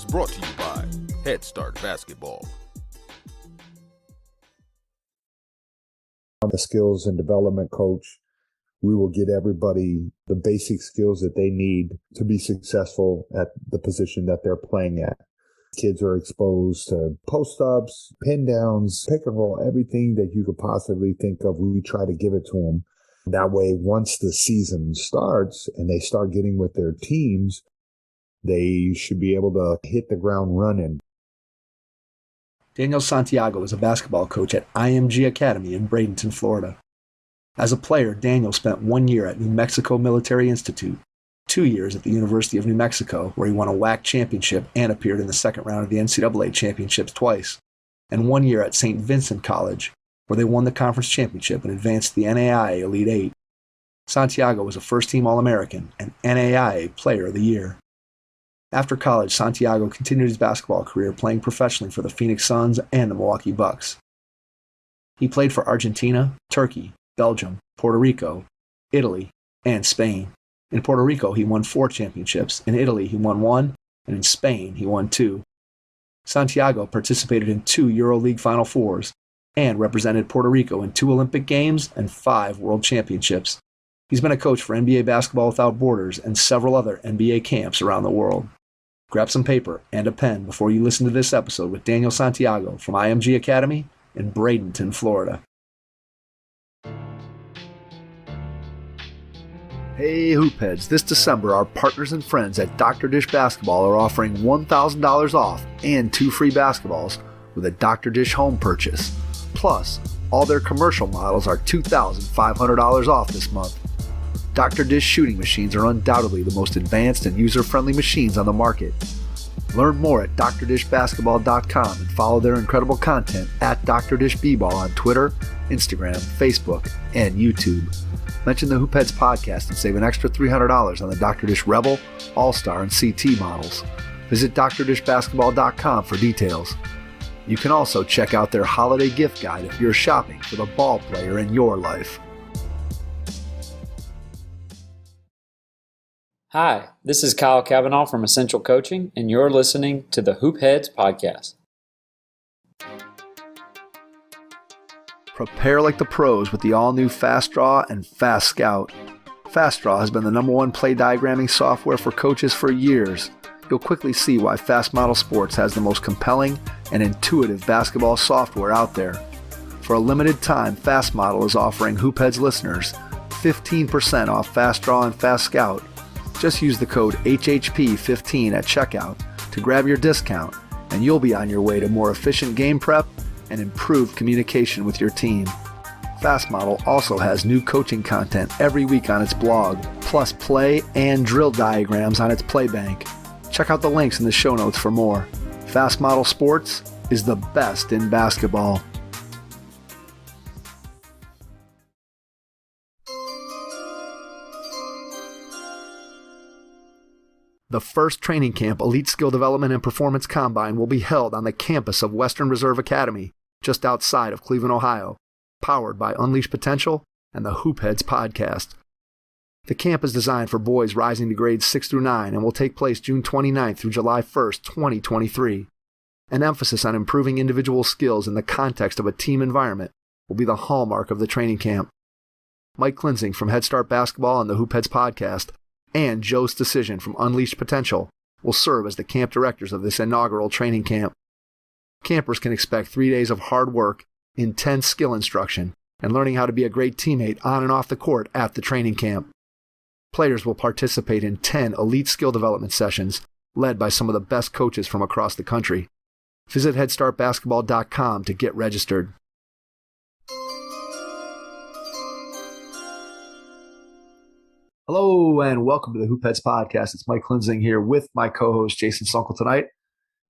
brought to you by Head Start Basketball. The skills and development coach, we will get everybody the basic skills that they need to be successful at the position that they're playing at. Kids are exposed to post-ups, pin downs, pick and roll, everything that you could possibly think of. We try to give it to them. That way, once the season starts and they start getting with their teams, they should be able to hit the ground running. Daniel Santiago is a basketball coach at IMG Academy in Bradenton, Florida. As a player, Daniel spent 1 year at New Mexico Military Institute, 2 years at the University of New Mexico, where he won a WAC Championship and appeared in the second round of the NCAA Championships twice, and 1 year at Saint Vincent College, where they won the conference championship and advanced to the NAIA Elite 8. Santiago was a first-team All-American and NAIA Player of the Year. After college, Santiago continued his basketball career playing professionally for the Phoenix Suns and the Milwaukee Bucks. He played for Argentina, Turkey, Belgium, Puerto Rico, Italy, and Spain. In Puerto Rico, he won 4 championships. In Italy, he won 1, and in Spain, he won 2. Santiago participated in 2 EuroLeague Final Fours and represented Puerto Rico in 2 Olympic Games and 5 World Championships. He's been a coach for NBA Basketball Without Borders and several other NBA camps around the world. Grab some paper and a pen before you listen to this episode with Daniel Santiago from IMG Academy in Bradenton, Florida. Hey Hoopheads, this December our partners and friends at Dr. Dish Basketball are offering $1,000 off and 2 free basketballs with a Dr. Dish home purchase. Plus, all their commercial models are $2,500 off this month. Dr. Dish shooting machines are undoubtedly the most advanced and user-friendly machines on the market. Learn more at drdishbasketball.com and follow their incredible content at Dr. Dish B-Ball on Twitter, Instagram, Facebook, and YouTube. Mention the Hoopheads podcast and save an extra $300 on the Dr. Dish Rebel, All-Star, and CT models. Visit drdishbasketball.com for details. You can also check out their holiday gift guide if you're shopping for the ball player in your life. Hi, this is Kyle Cavanaugh from Essential Coaching, and you're listening to the Hoopheads podcast. Prepare like the pros with the all-new Fast Draw and Fast Scout. Fast Draw has been the #1 play diagramming software for coaches for years. You'll quickly see why Fast Model Sports has the most compelling and intuitive basketball software out there. For a limited time, Fast Model is offering Hoopheads listeners 15% off Fast Draw and Fast Scout. Just use the code HHP15 at checkout to grab your discount, and you'll be on your way to more efficient game prep and improved communication with your team. Fast Model also has new coaching content every week on its blog, plus play and drill diagrams on its Playbank. Check out the links in the show notes for more. Fast Model Sports is the best in basketball. The first training camp Elite Skill Development and Performance Combine will be held on the campus of Western Reserve Academy, just outside of Cleveland, Ohio, powered by Unleash Potential and the Hoopheads podcast. The camp is designed for boys rising to grades 6 through 9 and will take place June 29th through July 1st, 2023. An emphasis on improving individual skills in the context of a team environment will be the hallmark of the training camp. Mike Klinzing from Head Start Basketball and the Hoopheads podcast and Joe's Decision from Unleashed Potential will serve as the camp directors of this inaugural training camp. Campers can expect 3 days of hard work, intense skill instruction, and learning how to be a great teammate on and off the court at the training camp. Players will participate in 10 elite skill development sessions led by some of the best coaches from across the country. Visit headstartbasketball.com to get registered. Hello and welcome to the Hoopheads podcast. It's Mike Klinzing here with my co-host Jason Sunkel tonight.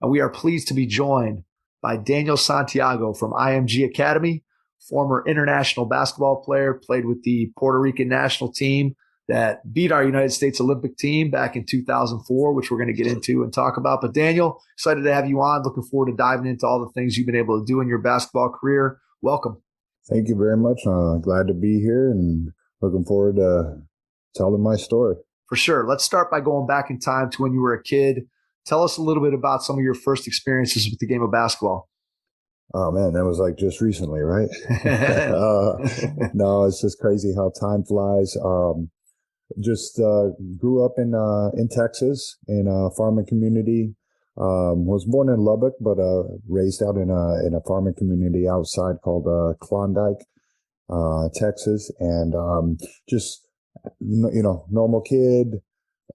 And we are pleased to be joined by Daniel Santiago from IMG Academy, former international basketball player, played with the Puerto Rican national team that beat our United States Olympic team back in 2004, which we're going to get into and talk about. But Daniel, excited to have you on. Looking forward to diving into all the things you've been able to do in your basketball career. Welcome. Thank you very much. Glad to be here and looking forward to telling my story. For sure. Let's start by going back in time to when you were a kid. Tell us a little bit about some of your first experiences with the game of basketball. Oh man, that was like just recently, right? No, it's just crazy how time flies. Just grew up in Texas in a farming community. Was born in Lubbock, but raised out in a farming community outside called Klondike, Texas, and just normal kid.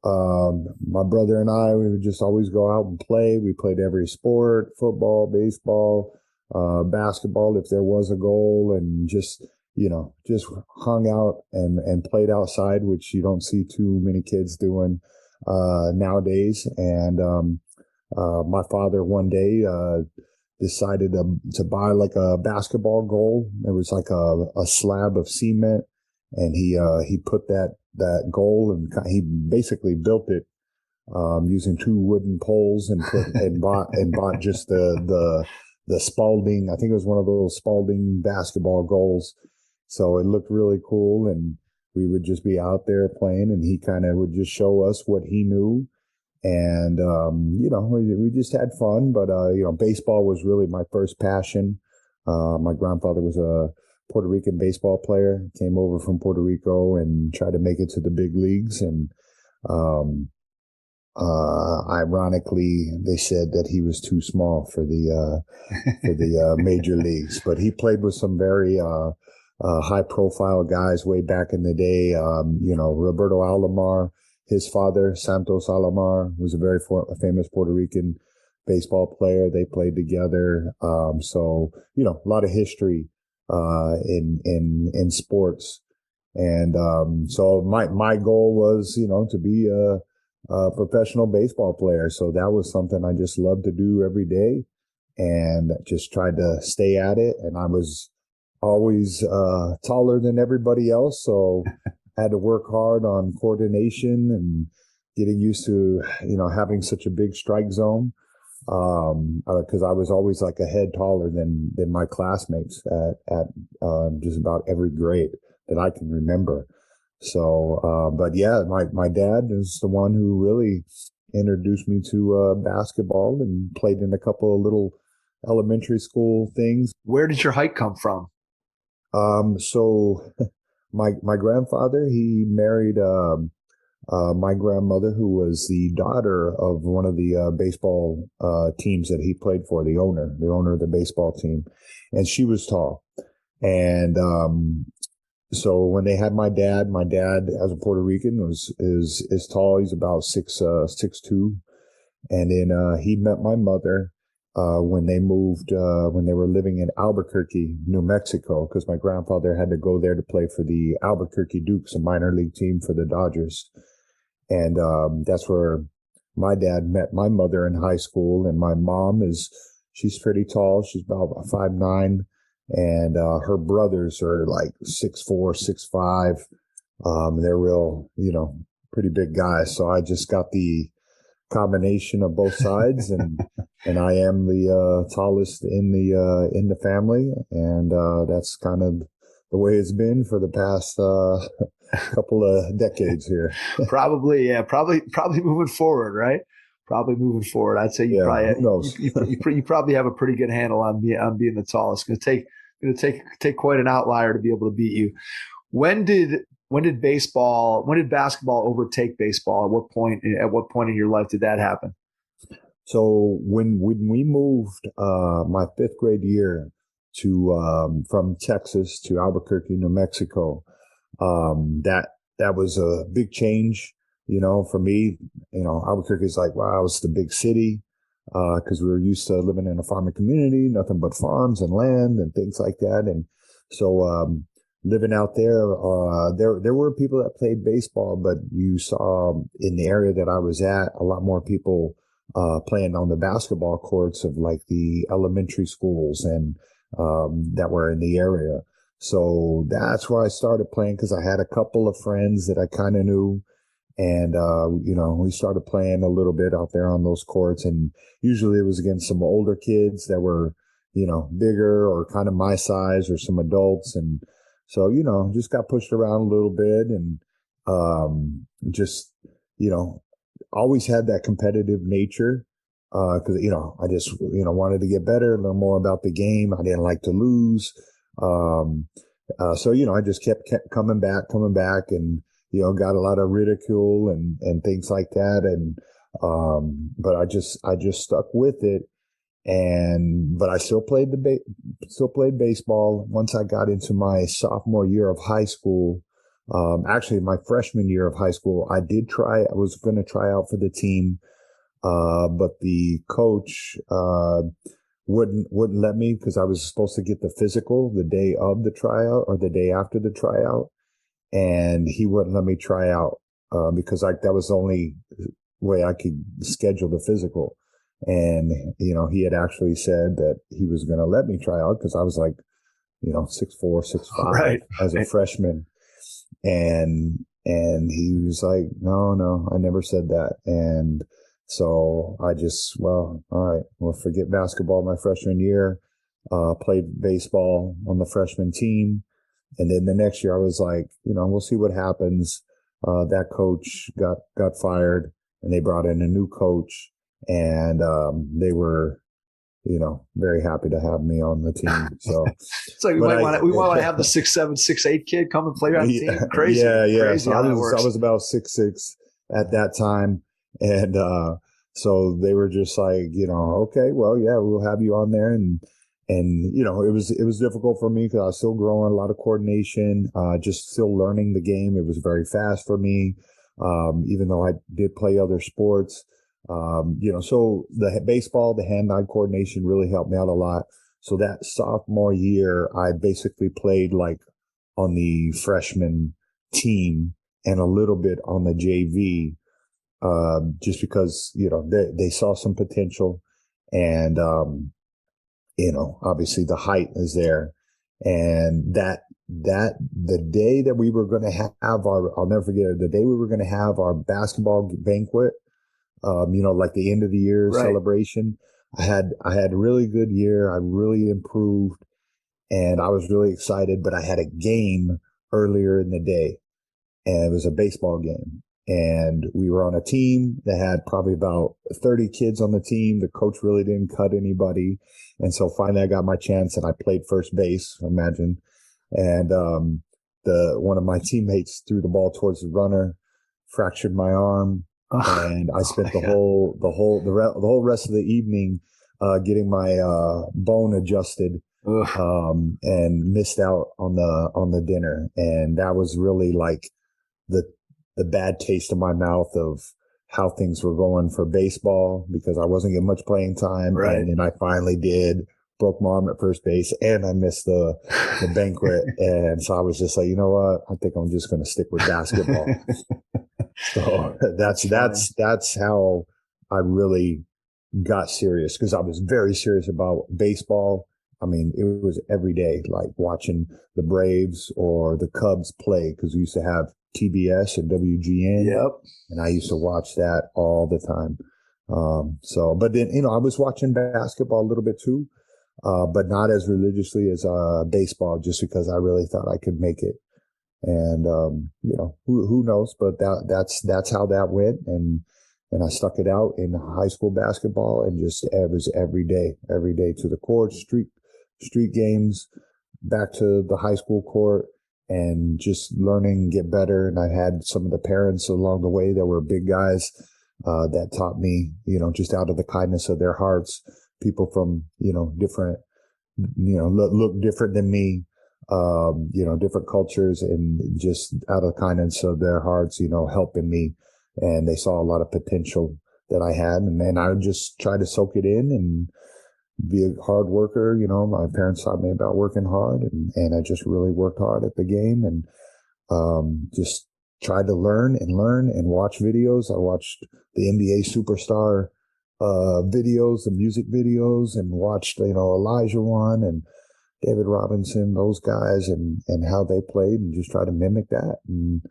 My brother and I, we would just always go out and play. We played every sport: football, baseball, basketball if there was a goal, and just hung out and played outside, which you don't see too many kids doing nowadays. And my father one day decided to buy like a basketball goal. There was like a slab of cement, and he put that goal, and he basically built it using two wooden poles, and bought just the Spalding. I think it was one of those Spalding basketball goals. So it looked really cool, and we would just be out there playing, and he kind of would just show us what he knew. And, we just had fun, but, baseball was really my first passion. My grandfather was a Puerto Rican baseball player, came over from Puerto Rico and tried to make it to the big leagues. And, ironically, they said that he was too small for the major leagues, but he played with some very, high profile guys way back in the day. Roberto Alomar, his father, Santos Alomar, was a very famous Puerto Rican baseball player. They played together. So, a lot of history, in sports. And, so my goal was, to be a professional baseball player. So that was something I just loved to do every day, and just tried to stay at it. And I was always taller than everybody else, so had to work hard on coordination and getting used to having such a big strike zone, because I was always like a head taller than my classmates at just about every grade that I can remember. So but yeah, my dad is the one who really introduced me to basketball, and played in a couple of little elementary school things. Where did your height come from? So my grandfather, he married, my grandmother, who was the daughter of one of the, baseball, teams that he played for, the owner of the baseball team. And she was tall. And, so when they had my dad, as a Puerto Rican, is tall. He's about 6'2". And then, he met my mother when they moved, when they were living in Albuquerque, New Mexico, because my grandfather had to go there to play for the Albuquerque Dukes, a minor league team for the Dodgers. And that's where my dad met my mother in high school. And my mom she's pretty tall. She's about 5'9". And her brothers are like 6'4", 6'5". They're real, pretty big guys. So I just got the combination of both sides, and I am the tallest in the family, and that's kind of the way it's been for the past couple of decades here. Probably moving forward, right? Probably moving forward. I'd say you probably have a pretty good handle on being the tallest. It's going to take quite an outlier to be able to beat you. When did basketball overtake baseball? At what point in your life did that happen? So when we moved my fifth grade year to from Texas to Albuquerque, New Mexico, that was a big change, for me. Albuquerque is like, wow, it's the big city, because we were used to living in a farming community, nothing but farms and land and things like that. And so living out there, there were people that played baseball, but you saw in the area that I was at a lot more people playing on the basketball courts of like the elementary schools and that were in the area. So that's where I started playing, because I had a couple of friends that I kind of knew. And, we started playing a little bit out there on those courts, and usually it was against some older kids that were, bigger or kind of my size, or some adults. And so, just got pushed around a little bit, and, just, always had that competitive nature. Cause, I just, wanted to get better, learn more about the game. I didn't like to lose. So, I just kept coming back and, got a lot of ridicule and things like that. And, but I just stuck with it. But I still played played baseball. Once I got into my sophomore year of high school, actually my freshman year of high school, I was going to try out for the team. But the coach, wouldn't let me because I was supposed to get the physical the day of the tryout or the day after the tryout. And he wouldn't let me try out, because that was the only way I could schedule the physical. And, he had actually said that he was going to let me try out because I was like, 6'4", 6'5", right, as a freshman. And he was like, no, I never said that. And so I just, all right, well, forget basketball my freshman year, played baseball on the freshman team. And then the next year I was like, we'll see what happens. That coach got fired and they brought in a new coach, and they were, very happy to have me on the team. So it's like we want to have the 6'7", 6'8" kid come and play on the team. Crazy. Yeah. Crazy So how I that works. was about 6'6" at that time. And, so they were just like, okay, well, yeah, we'll have you on there. And it was difficult for me because I was still growing, a lot of coordination, just still learning the game. It was very fast for me. Even though I did play other sports, so the baseball, the hand-eye coordination really helped me out a lot. So that sophomore year, I basically played like on the freshman team and a little bit on the JV. Just because, they saw some potential, and, obviously the height is there. And that the day that we were going to have I'll never forget it, the day we were going to have our basketball banquet, like the end of the year celebration, I had a really good year. I really improved and I was really excited, but I had a game earlier in the day, and it was a baseball game. And we were on a team that had probably about 30 kids on the team. The coach really didn't cut anybody. And so finally I got my chance and I played first base, imagine. And one of my teammates threw the ball towards the runner, fractured my arm. And I spent the whole rest of the evening getting my bone adjusted, and missed out on the dinner. And that was really like the bad taste in my mouth of how things were going for baseball, because I wasn't getting much playing time. Right. And then I finally broke my arm at first base, and I missed the banquet. And so I was just like, you know what? I think I'm just going to stick with basketball. So that's how I really got serious, because I was very serious about baseball. I mean, it was every day, like watching the Braves or the Cubs play, because we used to have TBS and WGN. Yep. And I used to watch that all the time. But then, I was watching basketball a little bit too, but not as religiously as baseball, just because I really thought I could make it. And, who knows, but that's how that went. And I stuck it out in high school basketball, and it was every day to the court, street games, back to the high school court, and just learning, get better. And I had some of the parents along the way that were big guys, that taught me, just out of the kindness of their hearts, people from, different, look different than me, different cultures, and just out of the kindness of their hearts, helping me. And they saw a lot of potential that I had. And I would just try to soak it in and be a hard worker. My parents taught me about working hard, and I just really worked hard at the game, and just tried to learn and watch videos. I watched the NBA superstar videos, the music videos, and watched, Elijah Wan and David Robinson, those guys, and how they played, and just try to mimic that. And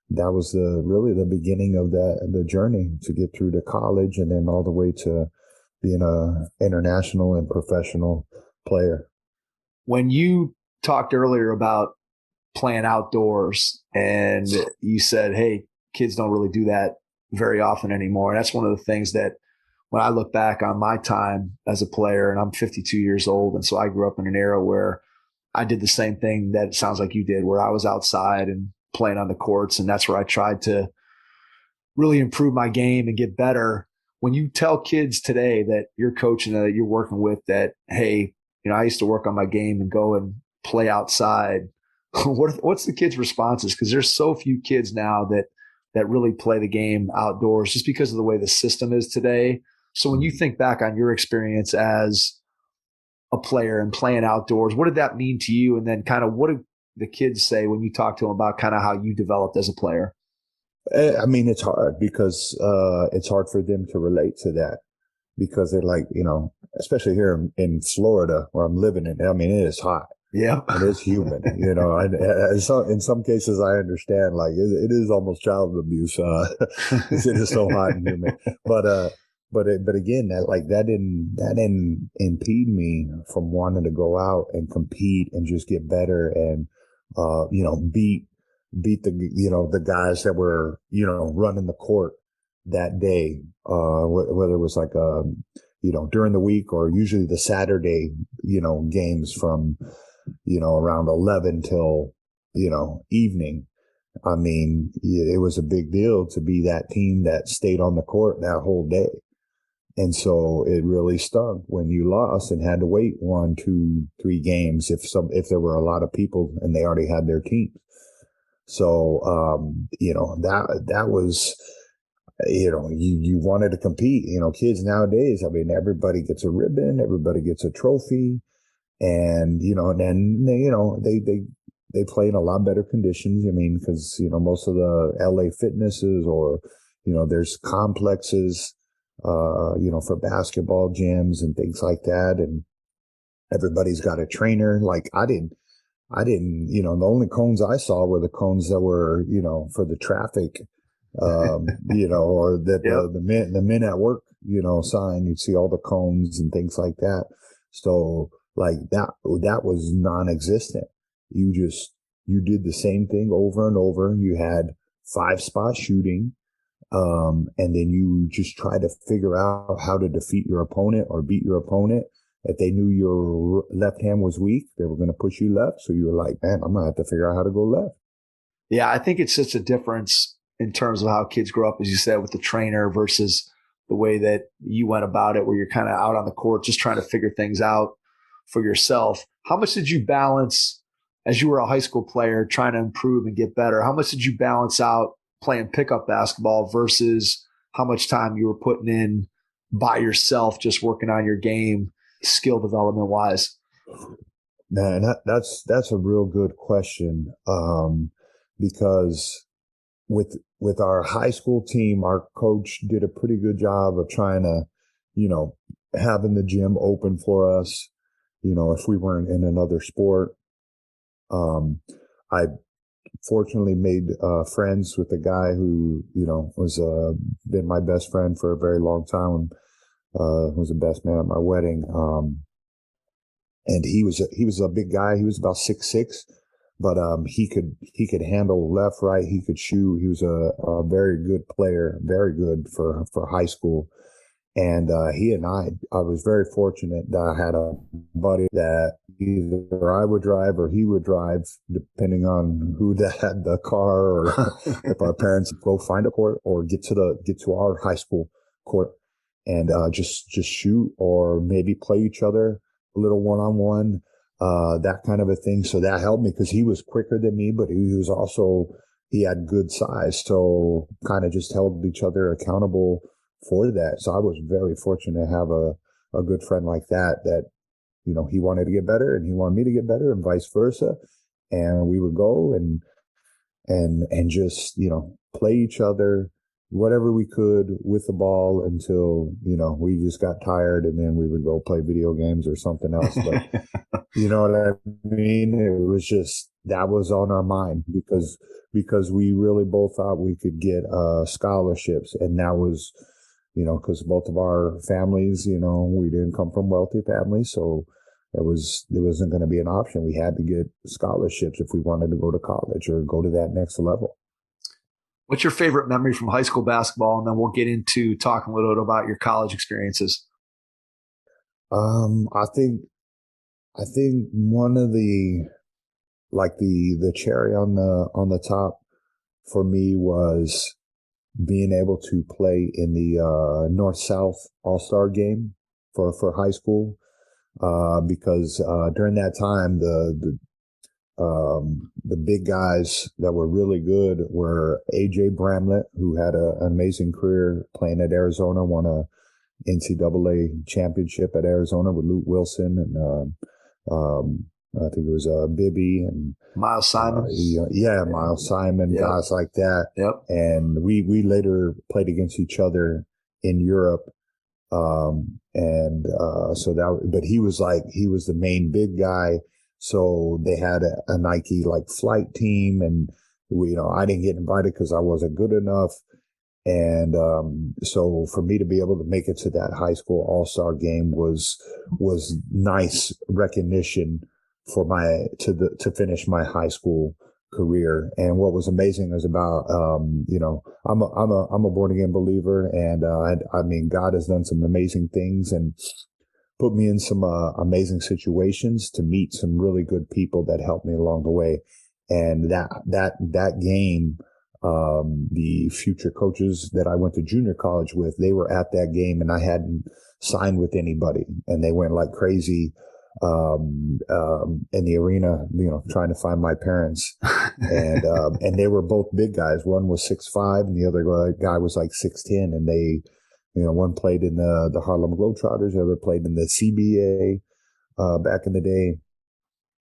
that was really the beginning of the journey to get through to college, and then all the way to being a international and professional player. When you talked earlier about playing outdoors, and you said, hey, kids don't really do that very often anymore. And that's one of the things that when I look back on my time as a player, and I'm 52 years old, and so I grew up in an era where I did the same thing that it sounds like you did, where I was outside and playing on the courts, and that's where I tried to really improve my game and get better. When you tell kids today that you're coaching, that you're working with, that, hey, I used to work on my game and go and play outside, what's the kids' responses? Because there's so few kids now that really play the game outdoors just because of the way the system is today. So when you think back on your experience as a player and playing outdoors, what did that mean to you? And then kind of what do the kids say when you talk to them about kind of how you developed as a player? I mean, it's hard because it's hard for them to relate to that because they're like, especially here in Florida where I'm living in, I mean, it is hot. Yeah. It is humid, in some cases I understand, like it is almost child abuse. It is so hot and humid, but again, that didn't impede me from wanting to go out and compete and just get better and, beat the guys that were, running the court that day, whether it was like, during the week or usually the Saturday, games from, around 11 till, evening. I mean, it was a big deal to be that team that stayed on the court that whole day. And so it really stung when you lost and had to wait 1, 2, 3 games if there were a lot of people and they already had their teams. So, that was, you wanted to compete, kids nowadays, I mean, everybody gets a ribbon, everybody gets a trophy and, then, they play in a lot better conditions. I mean, cause, most of the LA fitnesses or, there's complexes, for basketball gyms and things like that. And everybody's got a trainer. Like I didn't, the only cones I saw were the cones that were, for the traffic, or that Yep. the men at work, sign, you'd see all the cones and things like that. So like that was non-existent. You did the same thing over and over. You had 5-spot shooting. And then you just try to figure out how to defeat your opponent or beat your opponent. If they knew your left hand was weak, they were going to push you left. So you were like, man, I'm going to have to figure out how to go left. Yeah, I think it's such a difference in terms of how kids grow up, as you said, with the trainer versus the way that you went about it, where you're kind of out on the court just trying to figure things out for yourself. How much did you balance as you were a high school player trying to improve and get better? How much did you balance out playing pickup basketball versus how much time you were putting in by yourself, just working on your game, skill development wise? Man, that's a real good question. Because with our high school team, our coach did a pretty good job of trying to, having the gym open for us, if we weren't in another sport. I fortunately made friends with a guy who, was been my best friend for a very long time. Was the best man at my wedding. And he was a big guy. He was about 6'6", but he could handle left, right. He could shoot. He was a very good player, very good for high school. And he and I was very fortunate that I had a buddy that either I would drive or he would drive, depending on who had the car, or if our parents would go find a court or get to our high school court and just shoot or maybe play each other a little one-on-one, that kind of a thing. So that helped me because he was quicker than me, but he had good size. So kind of just held each other accountable for that. So I was very fortunate to have a good friend like that, he wanted to get better and he wanted me to get better and vice versa. And we would go and just, play each other, whatever we could with the ball until, we just got tired and then we would go play video games or something else. But you know what I mean? It was just, that was on our mind because we really both thought we could get scholarships. And that was, because both of our families, we didn't come from wealthy families. So it wasn't going to be an option. We had to get scholarships if we wanted to go to college or go to that next level. What's your favorite memory from high school basketball? And then we'll get into talking a little bit about your college experiences. I think one of the cherry on the top for me was being able to play in the North-South All-Star game for high school, because during that time the big guys that were really good were A.J. Bramlett, who had an amazing career playing at Arizona, won a NCAA championship at Arizona with Luke Wilson, and I think it was Bibby and Miles Simon. Miles Simon, Yep. guys like that. Yep. And we later played against each other in Europe. But he was the main big guy. So they had a Nike like flight team, and I didn't get invited because I wasn't good enough. And so for me to be able to make it to that high school all-star game was nice recognition for to finish my high school career. And what was amazing is about I'm a born again believer, and I mean God has done some amazing things and put me in some amazing situations to meet some really good people that helped me along the way. And that game, the future coaches that I went to junior college with, they were at that game, and I hadn't signed with anybody, and they went like crazy in the arena, trying to find my parents. And they were both big guys. One was 6'5", and the other guy was like 6'10", and they, one played in the Harlem Globetrotters, the other played in the CBA back in the day.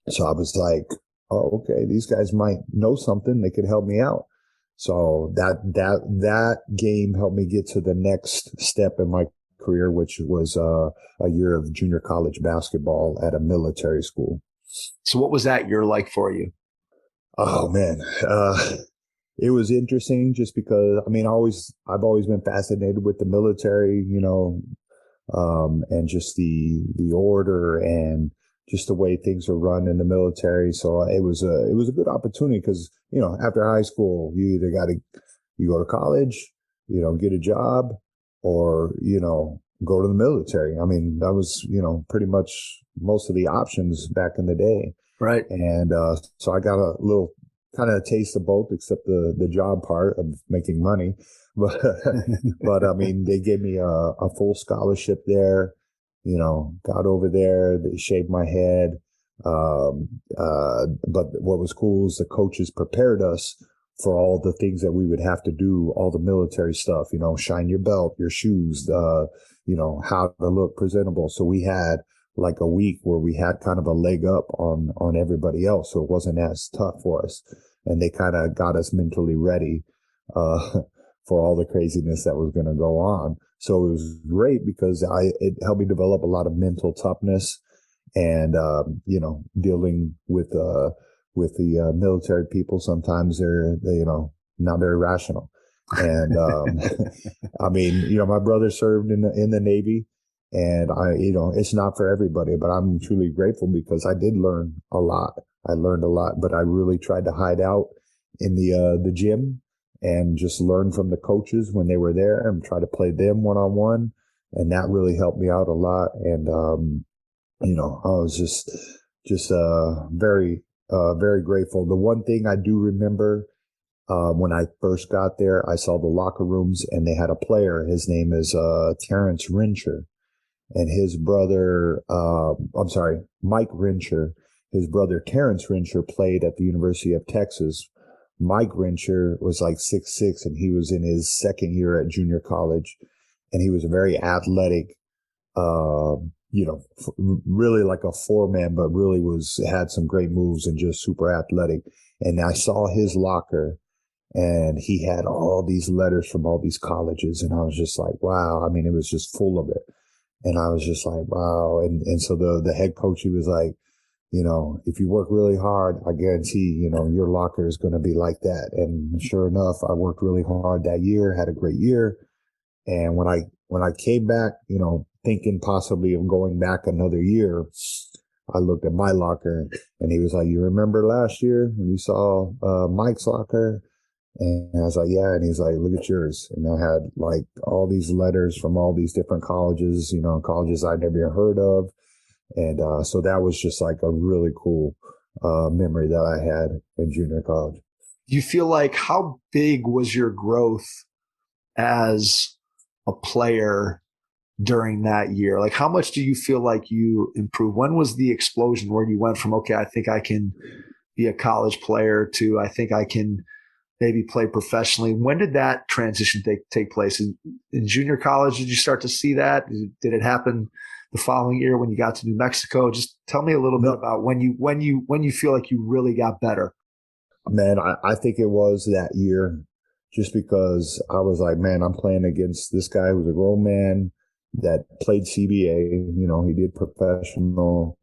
So I was like, oh, okay, these guys might know something. They could help me out. So that game helped me get to the next step in my career, which was a year of junior college basketball at a military school. So what was that year like for you? Oh man, it was interesting just because I've always been fascinated with the military, and just the order and just the way things are run in the military. So it was a good opportunity because, after high school, you either you go to college, get a job, or, go to the military. I mean, that was, pretty much most of the options back in the day. Right. And so I got a little kind of taste of both, except the job part of making money. But I mean, they gave me a full scholarship there. Got over there, they shaved my head. But what was cool is the coaches prepared us for all the things that we would have to do, all the military stuff, shine your belt, your shoes, how to look presentable. So we had like a week where we had kind of a leg up on everybody else. So it wasn't as tough for us. And they kind of got us mentally ready, for all the craziness that was going to go on. So it was great because it helped me develop a lot of mental toughness and, dealing with the military people. Sometimes they're not very rational. And, my brother served in the Navy, and it's not for everybody, but I'm truly grateful because I did learn a lot. I learned a lot, but I really tried to hide out in the gym and just learn from the coaches when they were there and try to play them one-on-one. And that really helped me out a lot. And, I was just very, very grateful. The one thing I do remember, when I first got there, I saw the locker rooms and they had a player. His name is, Terrence Rincher, and his brother, Mike Rincher, his brother Terrence Rincher played at the University of Texas. Mike Rincher was like 6'6", and he was in his second year at junior college, and he was a very athletic, really like a four-man, but really had some great moves and just super athletic. And I saw his locker, and he had all these letters from all these colleges, and I was just like, wow. I mean, it was just full of it. And I was just like, wow. And so the head coach, he was like, if you work really hard, I guarantee, your locker is going to be like that. And sure enough, I worked really hard that year, had a great year. And when I came back, thinking possibly of going back another year, I looked at my locker, and he was like, you remember last year when you saw Mike's locker? And I was like, yeah. And he's like, look at yours. And I had like all these letters from all these different colleges, colleges I'd never even heard of. And so that was just like a really cool memory that I had in junior college. Do you feel like, how big was your growth as a player during that year? Like, how much do you feel like you improved? When was the explosion where you went from, okay, I think I can be a college player, to I think I can maybe play professionally? When did that transition take place? In junior college, did you start to see that? Did it happen the following year when you got to New Mexico? Just tell me a little bit about when you feel like you really got better. Man, I think it was that year, just because I was like, man, I'm playing against this guy who's a grown man that played CBA. He did professional,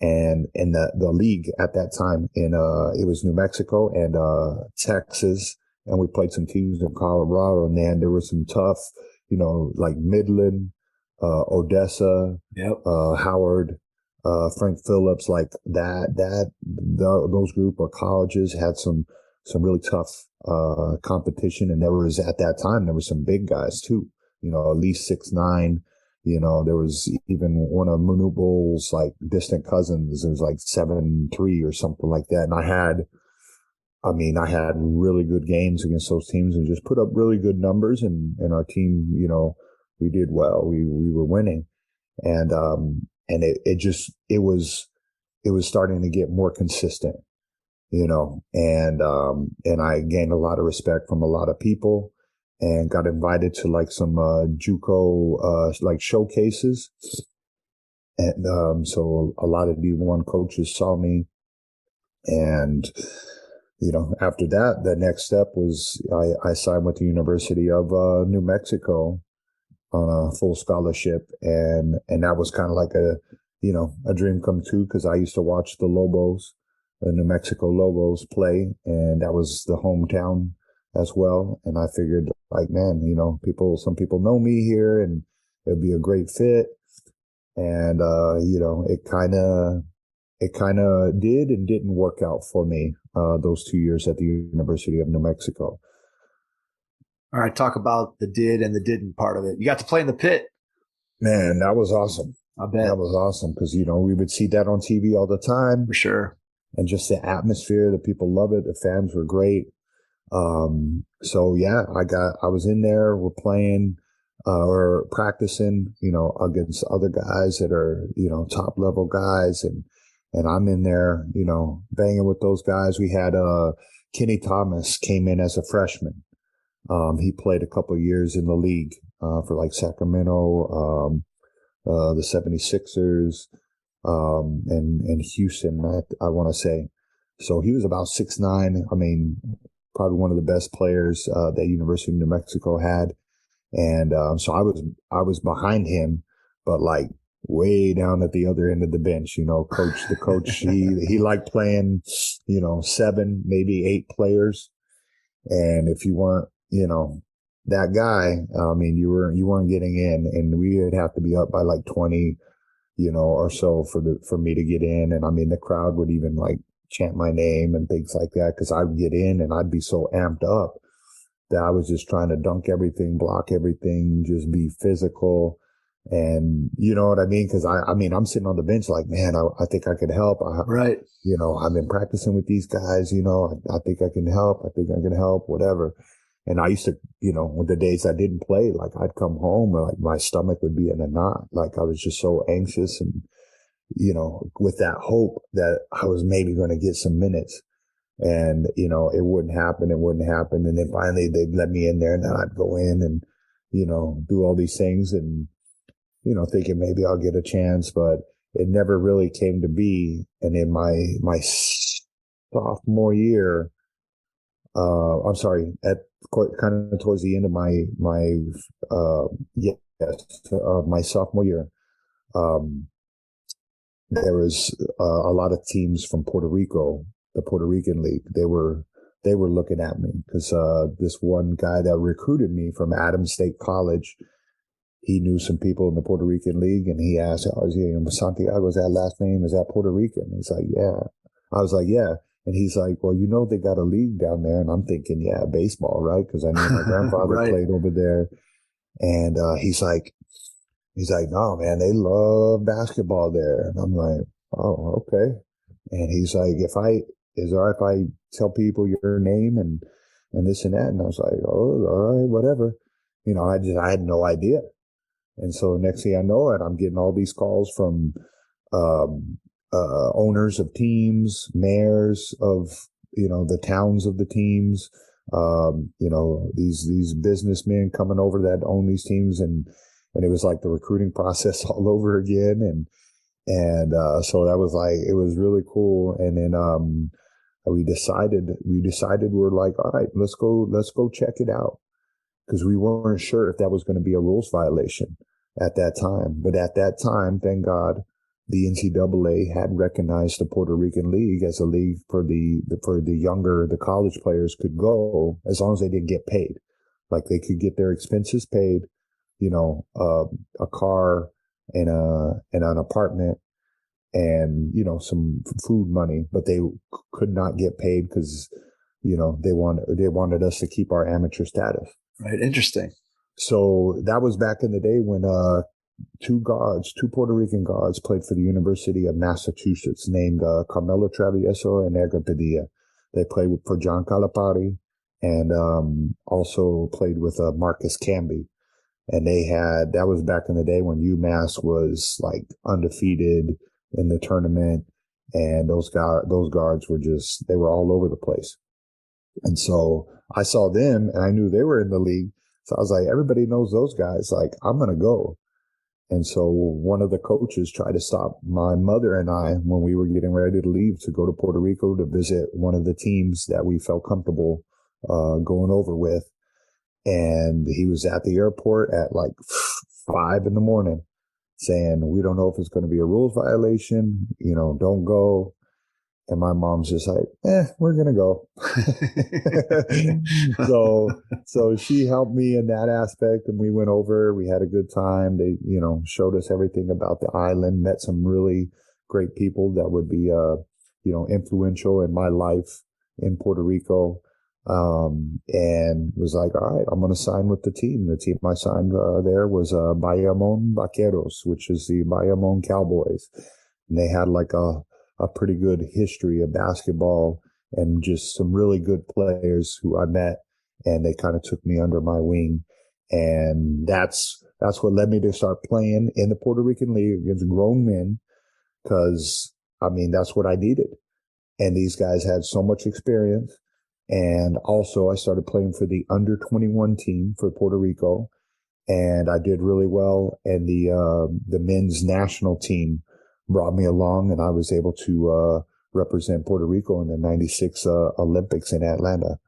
and in the league at that time it was New Mexico and Texas, and we played some teams in Colorado, and then there were some tough, like Midland, Odessa, Howard, Frank Phillips, like those group of colleges had some really tough competition, and there was some big guys too, at least 6'9". There was even one of Manu Bull's like distant cousins. It was like 7'3" or something like that. And I had really good games against those teams and just put up really good numbers. And our team, we did well. We were winning, and it was starting to get more consistent, and I gained a lot of respect from a lot of people, and got invited to like some JUCO like showcases. And so a lot of D1 coaches saw me. And, after that, the next step was I signed with the University of New Mexico on a full scholarship. And that was kind of like a dream come true, because I used to watch the New Mexico Lobos play, and that was the hometown as well. And I figured, like, man, some people know me here, and it'd be a great fit. And it kind of did and didn't work out for me those 2 years at the University of New Mexico. All right, talk about the did and the didn't part of it. You got to play in the pit. Man, that was awesome. I bet. That was awesome, because we would see that on TV all the time. For sure. And just the atmosphere, the people love it. The fans were great. So yeah, I was in there, we're playing, or practicing, against other guys that are, top level guys. And I'm in there, banging with those guys. We had, Kenny Thomas came in as a freshman. He played a couple of years in the league, for like Sacramento, the 76ers, and Houston, I want to say. So he was about 6'9". Probably one of the best players that University of New Mexico had. And so I was behind him, but like way down at the other end of the bench. The coach, he liked playing, 7, maybe 8 players. And if you weren't, that guy, you weren't getting in, and we would have to be up by like 20, or so for me to get in. And the crowd would even like chant my name and things like that, because I would get in and I'd be so amped up that I was just trying to dunk everything, block everything, just be physical. And you know what I mean? Because I'm sitting on the bench like, man, I think I could help. Right. I've been practicing with these guys, I think I can help. Whatever. And I used to, with the days I didn't play, like I'd come home and like my stomach would be in a knot. Like I was just so anxious, and with that hope that I was maybe going to get some minutes, and, it wouldn't happen. And then finally they'd let me in there, and then I'd go in and, do all these things, and, thinking maybe I'll get a chance, but it never really came to be. And in my sophomore year, kind of towards the end of my sophomore year, there was a lot of teams from Puerto Rico, the Puerto Rican League. They were looking at me, because this one guy that recruited me from Adams State College, he knew some people in the Puerto Rican League, and he asked, Santiago, is that last name? Is that Puerto Rican? He's like, yeah. I was like, yeah. And he's like, well, they got a league down there. And I'm thinking, yeah, baseball, right? Because I knew my grandfather Right. played over there. And he's like, no, man, they love basketball there. And I'm like, oh, okay. And he's like, is it all right if I tell people your name and this and that? And I was like, oh, all right, whatever. I had no idea. And so next thing I know it, I'm getting all these calls from owners of teams, mayors of, the towns of the teams, these businessmen coming over that own these teams. And it was like the recruiting process all over again. And so that was like, it was really cool. And then we decided we're like, all right, let's go check it out. Because we weren't sure if that was going to be a rules violation at that time. But at that time, thank God, the NCAA had recognized the Puerto Rican League as a league for the college players could go as long as they didn't get paid. Like they could get their expenses paid, a car and an apartment and, some food money, but they could not get paid because, they wanted us to keep our amateur status. Right. Interesting. So that was back in the day when two Puerto Rican guards played for the University of Massachusetts named Carmelo Travieso and Edgar Padilla. They played for John Calipari and also played with Marcus Camby. And that was back in the day when UMass was like undefeated in the tournament. And those guards they were all over the place. And so I saw them and I knew they were in the league. So I was like, everybody knows those guys. Like, I'm going to go. And so one of the coaches tried to stop my mother and I when we were getting ready to leave to go to Puerto Rico to visit one of the teams that we felt comfortable going over with. And he was at the airport at like 5 a.m. saying, we don't know if it's going to be a rules violation, don't go. And my mom's just like, we're going to go. So she helped me in that aspect and we went over, we had a good time. They, showed us everything about the island, met some really great people that would be, influential in my life in Puerto Rico. And was like, all right, I'm going to sign with the team. The team I signed there was Bayamon Vaqueros, which is the Bayamon Cowboys. And they had like a pretty good history of basketball and just some really good players who I met, and they kind of took me under my wing. And that's what led me to start playing in the Puerto Rican League against grown men, because, that's what I needed. And these guys had so much experience. And also I started playing for the under 21 team for Puerto Rico, and I did really well. And the men's national team brought me along, and I was able to represent Puerto Rico in the 96 Olympics in Atlanta.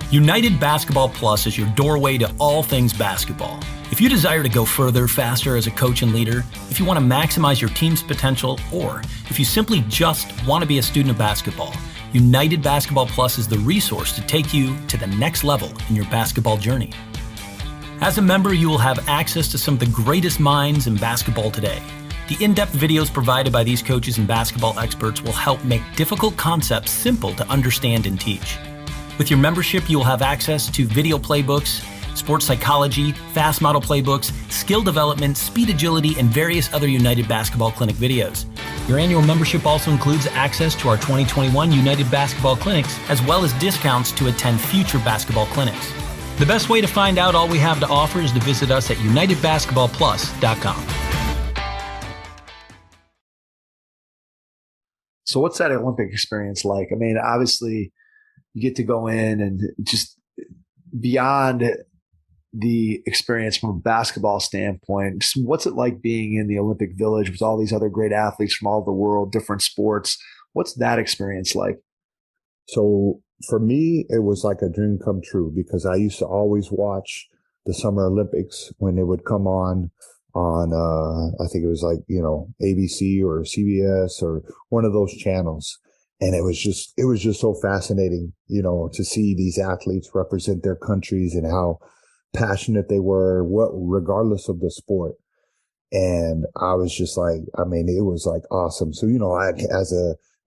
United Basketball Plus is your doorway to all things basketball. If you desire to go further, faster as a coach and leader, if you want to maximize your team's potential, or if you simply just want to be a student of basketball, United Basketball Plus is the resource to take you to the next level in your basketball journey. As a member, you will have access to some of the greatest minds in basketball today. The in-depth videos provided by these coaches and basketball experts will help make difficult concepts simple to understand and teach. With your membership, you will have access to video playbooks, sports psychology, fast model playbooks, skill development, speed agility, and various other United Basketball Clinic videos. Your annual membership also includes access to our 2021 United Basketball Clinics, as well as discounts to attend future basketball clinics. The best way to find out all we have to offer is to visit us at unitedbasketballplus.com. So what's that Olympic experience like? Obviously you get to go in and just beyond the experience from a basketball standpoint, just what's it like being in the Olympic Village with all these other great athletes from all over the world, different sports? What's that experience like? So for me, it was like a dream come true, because I used to always watch the Summer Olympics when they would come on I think it was like, ABC or CBS or one of those channels. And it was just so fascinating, to see these athletes represent their countries and how passionate they were, regardless of the sport. And I was just like, it was like awesome. So,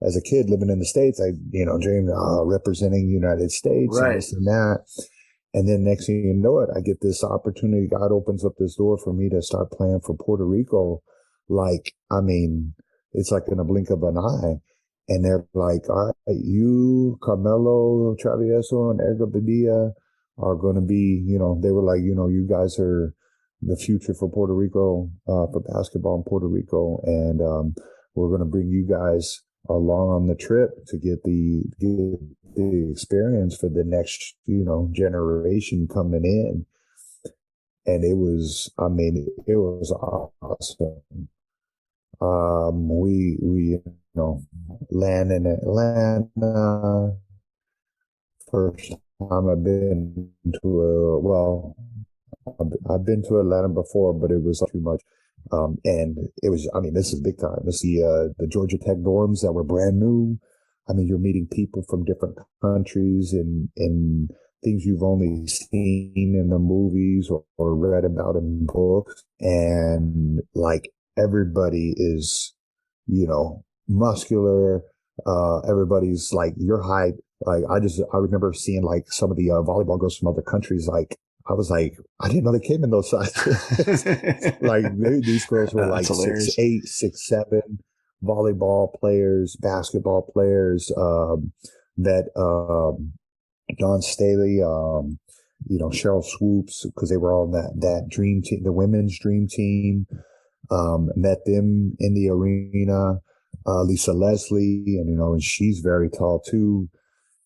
as a kid living in the States, I, dreamed representing the United States and this and that. And then next thing you know it, I get this opportunity. God opens up this door for me to start playing for Puerto Rico. It's like in a blink of an eye. And they're like, all right, you, Carmelo Travieso, and Edgar Padilla are going to be, they were like, you guys are the future for Puerto Rico, for basketball in Puerto Rico. And we're going to bring you guys along on the trip to get the experience for the next, generation coming in. And it was awesome. We land in Atlanta. First time I've been I've been to Atlanta before, but it was too much. And it was, this is big time. This is the Georgia Tech dorms that were brand new. You're meeting people from different countries and things you've only seen in the movies or read about in books. And like everybody is, muscular. Everybody's like your height. Like I remember seeing like some of the volleyball girls from other countries. Like I was like, I didn't know they came in those sizes. Like these girls were like 6'8", 6'7", volleyball players, basketball players. That Dawn Staley, Cheryl Swoops, because they were on that dream team, the women's dream team. Met them in the arena. Lisa Leslie, and she's very tall too.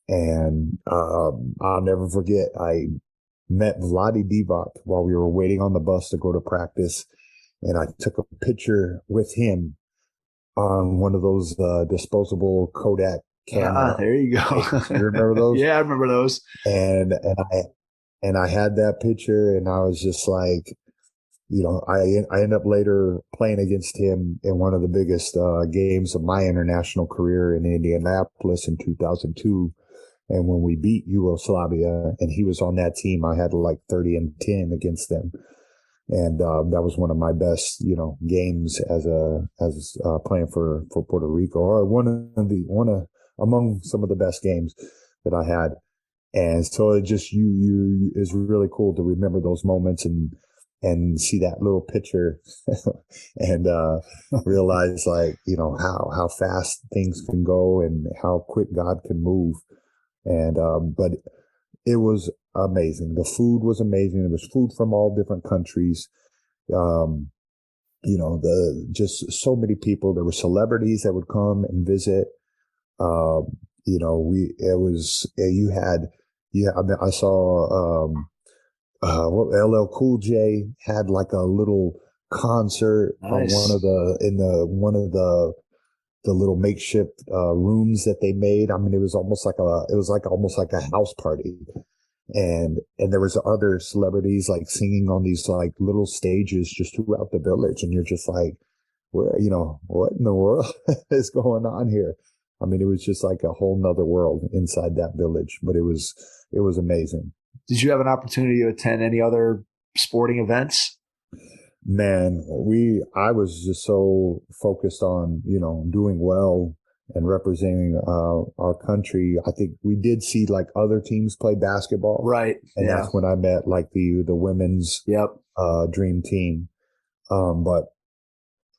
And I'll never forget, I met Vlade Divac while we were waiting on the bus to go to practice, and I took a picture with him on one of those disposable Kodak cameras. There you go. You remember those? Yeah, I remember those. And I had that picture, and I was just like, I ended up later playing against him in one of the biggest games of my international career in Indianapolis in 2002. And when we beat Yugoslavia, and he was on that team, I had like 30-10 against them. And that was one of my best, games as playing for Puerto Rico, or among some of the best games that I had. And so it just is really cool to remember those moments and see that little picture and realize like, how fast things can go and how quick God can move. And but it was amazing. The food was amazing. It was food from all different countries. Just so many people. There were celebrities that would come and visit. I saw LL Cool J had like a little concert on one of the little makeshift rooms that they made. It was almost like a house party. And there was other celebrities like singing on these like little stages just throughout the village. And you're just like, what in the world is going on here? It was just like a whole nother world inside that village, but it was amazing. Did you have an opportunity to attend any other sporting events? Man, I was just so focused on, doing well and representing our country. I think we did see like other teams play basketball. Right. And that's when I met like the women's dream team. But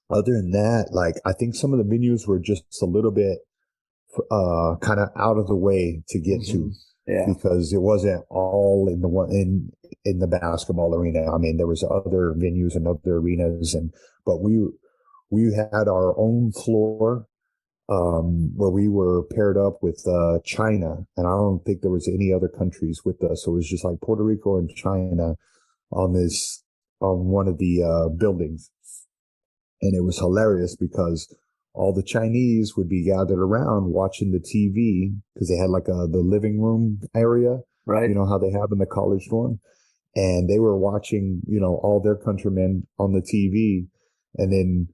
other than that, like I think some of the venues were just a little bit kind of out of the way to get to. Yeah. Because it wasn't all in the basketball arena. There was other venues and other arenas, but we had our own floor where we were paired up with China, and I don't think there was any other countries with us. So it was just like Puerto Rico and China on one of the buildings, and it was hilarious because all the Chinese would be gathered around watching the TV because they had like the living room area, right? How they have in the college dorm. And they were watching, all their countrymen on the TV. And then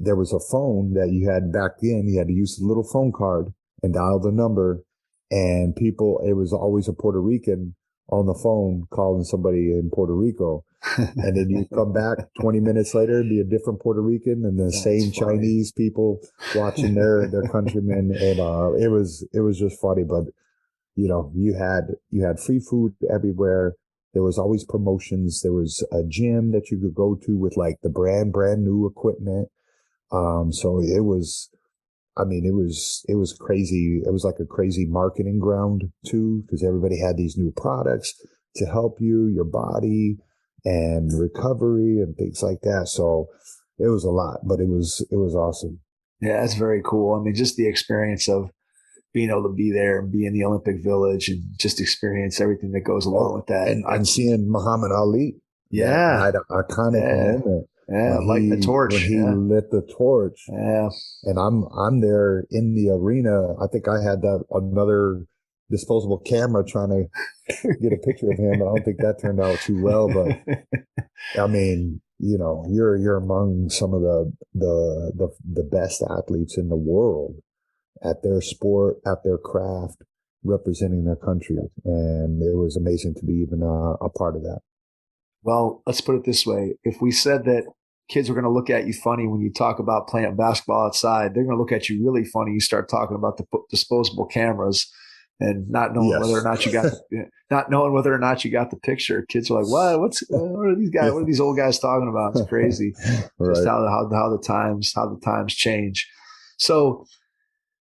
there was a phone that you had back then. You had to use a little phone card and dial the number. And it was always a Puerto Rican on the phone calling somebody in Puerto Rico. And then you come back 20 minutes later, be a different Puerto Rican and the same funny. Chinese people watching their countrymen. And it was just funny. But you had free food everywhere. There was always promotions. There was a gym that you could go to with like the brand new equipment. So it was crazy. It was like a crazy marketing ground too, because everybody had these new products to help you, your body and recovery and things like that. So it was a lot, but it was awesome. Yeah, that's very cool. I mean, just the experience of being able to be there and be in the Olympic Village and just experience everything that goes along with that. And seeing Muhammad Ali. Yeah. That iconic moment. Yeah, light the torch. When he lit the torch. Yeah. And I'm there in the arena. I think I had another disposable camera trying to get a picture of him. I don't think that turned out too well. But I mean, you're among some of the best athletes in the world at their sport, at their craft, representing their country. And it was amazing to be even a part of that. Well, let's put it this way. If we said that kids were going to look at you funny when you talk about playing basketball outside, they're going to look at you really funny. You start talking about the disposable cameras and not knowing whether or not you got the picture. Kids are like, what are these guys? What are these old guys talking about? It's crazy. Right. Just how the times change. So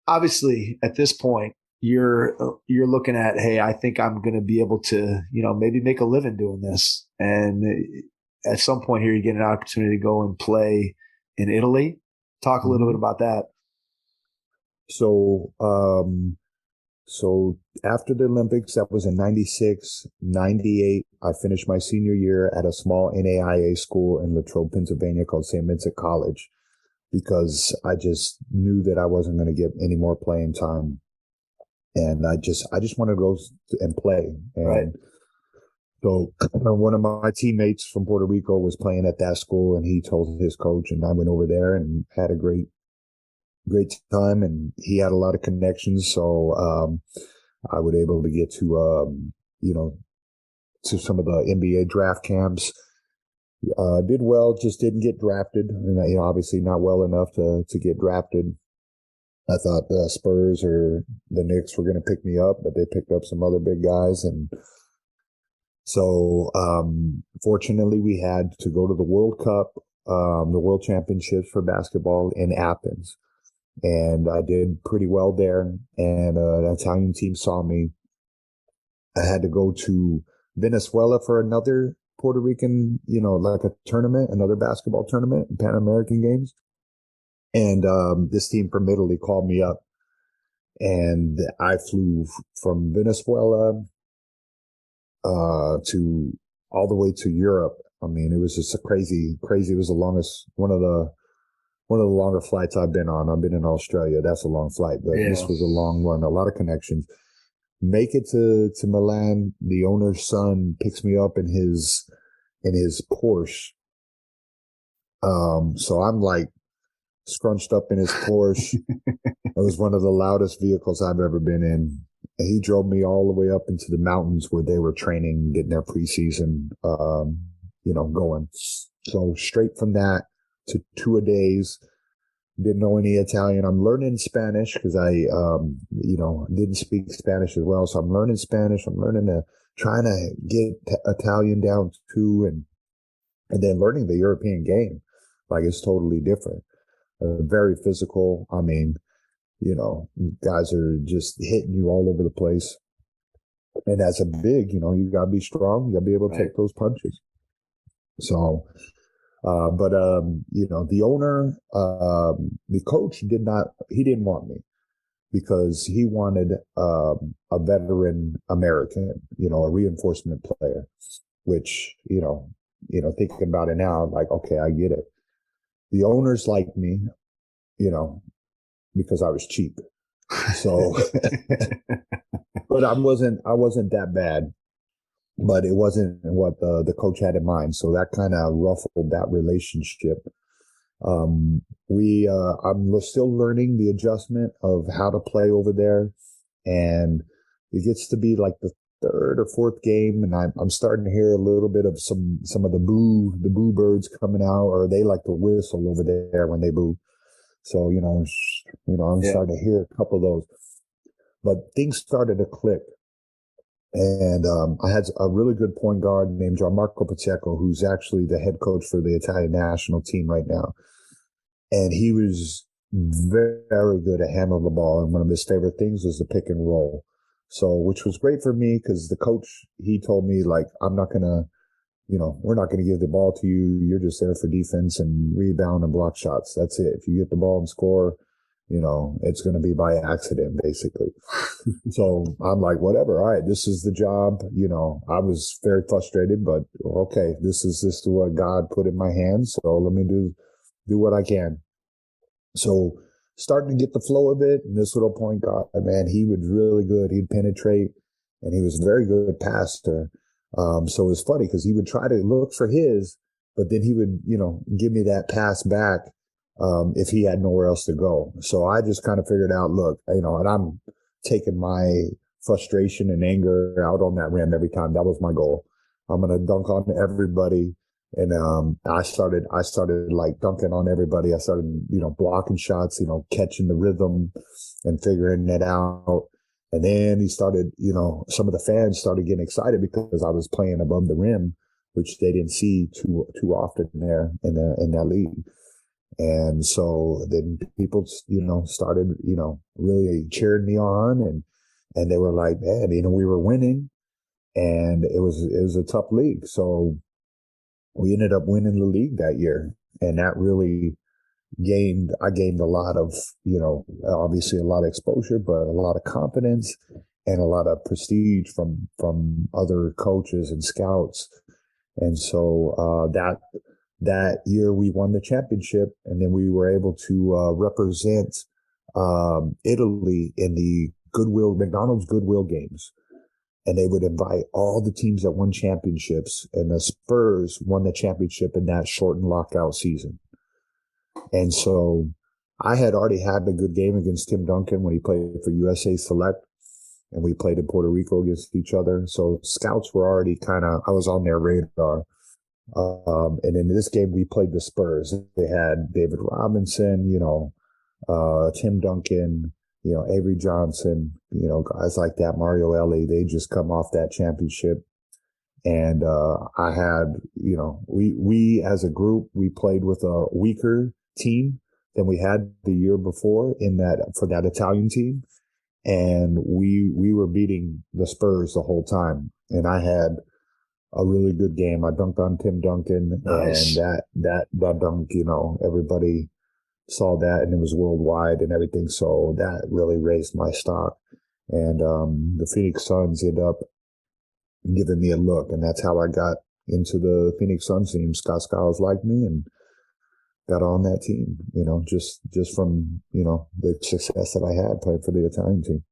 obviously at this point, you're looking at, hey, I think I'm going to be able to, maybe make a living doing this. And at some point here, you get an opportunity to go and play in Italy. Talk a little bit about that. So after the Olympics, that was in 96, 98, I finished my senior year at a small NAIA school in Latrobe, Pennsylvania called Saint Vincent College, because I just knew that I wasn't going to get any more playing time. And I just wanted to go and play. And right. So one of my teammates from Puerto Rico was playing at that school, and he told his coach, and I went over there and had a great time. And he had a lot of connections. So I was able to get to some of the NBA draft camps. Did well, just didn't get drafted. And obviously not well enough to get drafted. I thought the Spurs or the Knicks were going to pick me up, but they picked up some other big guys. And so, fortunately, we had to go to the World Cup, the World Championships for basketball in Athens. And I did pretty well there. And an Italian team saw me. I had to go to Venezuela for another Puerto Rican, like a tournament, another basketball tournament, Pan American Games. And this team from Italy called me up, and I flew from Venezuela to all the way to Europe. I mean, it was just a crazy. It was the longest, one of the longer flights I've been on. I've been in Australia. That's a long flight, but This was a long one. A lot of connections. Make it to Milan. The owner's son picks me up in his Porsche. So I'm like scrunched up in his Porsche. It was one of the loudest vehicles I've ever been in. And he drove me all the way up into the mountains where they were training, getting their preseason, going. So straight from that to 2-a-days. Didn't know any Italian. I'm learning Spanish because I, didn't speak Spanish as well. So I'm learning Spanish. I'm trying to get Italian down too. And then learning the European game. Like, it's totally different. Very physical. I mean, guys are just hitting you all over the place. And as a big, you got to be strong. You got to be able to take those punches. So, the owner, the coach didn't want me because he wanted a veteran American, a reinforcement player, which, thinking about it now, like, okay, I get it. The owners liked me, because I was cheap. So, but I wasn't that bad, but it wasn't what the coach had in mind. So that kind of ruffled that relationship. I'm still learning the adjustment of how to play over there. And it gets to be like the third or fourth game, and I'm starting to hear a little bit of some of the boo birds coming out, or they like to whistle over there when they boo. So, I'm starting to hear a couple of those. But things started to click. And I had a really good point guard named Gianmarco Pacheco, who's actually the head coach for the Italian national team right now. And he was very, very good at handling the ball. And one of his favorite things was the pick and roll. So, which was great for me because the coach, he told me, like, I'm not going to, we're not going to give the ball to you. You're just there for defense and rebound and block shots. That's it. If you get the ball and score, it's going to be by accident, basically. So I'm like, whatever. All right, this is the job. I was very frustrated, but okay, this is what God put in my hands. So let me do what I can. So starting to get the flow of it. And this little point guard, man, he was really good. He'd penetrate, and he was a very good passer. So it was funny because he would try to look for his, but then he would, give me that pass back. If he had nowhere else to go. So I just kind of figured out, look, and I'm taking my frustration and anger out on that rim every time. That was my goal. I'm going to dunk on everybody. And, I started like dunking on everybody. I started, blocking shots, catching the rhythm and figuring it out. And then he started, some of the fans started getting excited because I was playing above the rim, which they didn't see too often there in that league. And so then people, started, really cheering me on, and they were like, man, we were winning, and it was a tough league. So we ended up winning the league that year, and that really I gained a lot of, obviously a lot of exposure, but a lot of confidence and a lot of prestige from other coaches and scouts. And so, that year we won the championship, and then we were able to represent Italy in the McDonald's Goodwill games. And they would invite all the teams that won championships, and the Spurs won the championship in that shortened lockout season. And so I had already had a good game against Tim Duncan when he played for USA Select, and we played in Puerto Rico against each other. So scouts were already I was on their radar. And in this game, we played the Spurs. They had David Robinson, Tim Duncan, Avery Johnson, guys like that, Mario Ellie. They just come off that championship. And I had, we as a group, we played with a weaker team than we had the year before for that Italian team. And we were beating the Spurs the whole time. And I had a really good game. I dunked on Tim Duncan. Nice. And that dunk, everybody saw that, and it was worldwide and everything. So that really raised my stock. And the Phoenix Suns ended up giving me a look, and that's how I got into the Phoenix Suns team. Scott Skiles liked me and got on that team, just from, the success that I had playing for the Italian team.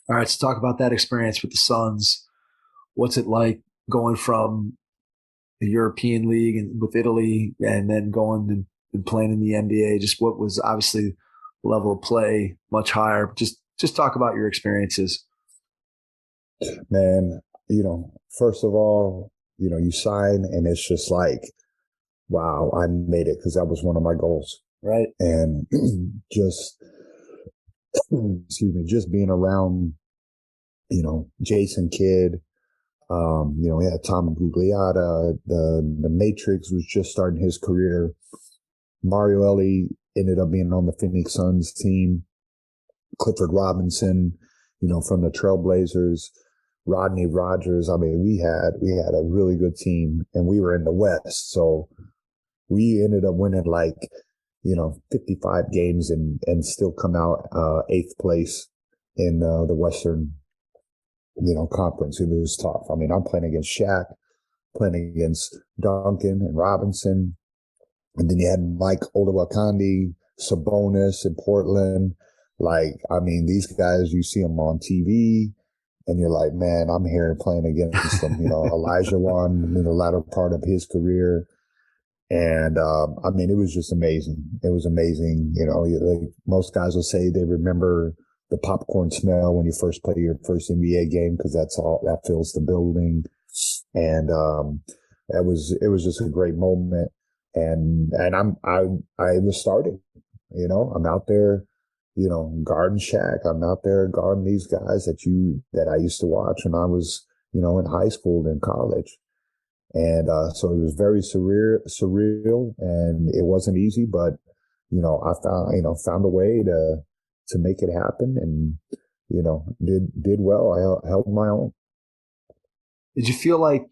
All right, so talk about that experience with the Suns. What's it like going from the European League and with Italy, and then going and playing in the NBA? Just what was obviously the level of play much higher. Just talk about your experiences. Man, first of all, you sign, and it's just like, wow, I made it, because that was one of my goals. Right. And just being around, Jason Kidd. We had Tom Gugliotta. The Matrix was just starting his career. Mario Ellie ended up being on the Phoenix Suns team. Clifford Robinson, from the Trailblazers. Rodney Rogers. I mean, we had a really good team, and we were in the West. So we ended up winning 55 games and still come out 8th place in the Western conference. It was tough. I mean, I'm playing against Shaq, playing against Duncan and Robinson. And then you had Mike Olowokandi, Sabonis in Portland. These guys, you see them on TV, and you're like, man, I'm here playing against them. Elijah won in the latter part of his career. And, it was just amazing. It was amazing. Most guys will say they remember the popcorn smell when you first play your first NBA game, because that's all that fills the building. And it was just a great moment. And I was starting, I'm out there, guarding Shaq. I'm out there guarding these guys that I used to watch when I was, in high school and college. And so it was very surreal, and it wasn't easy, but I found a way to make it happen, and did well. I held my own. Did you feel like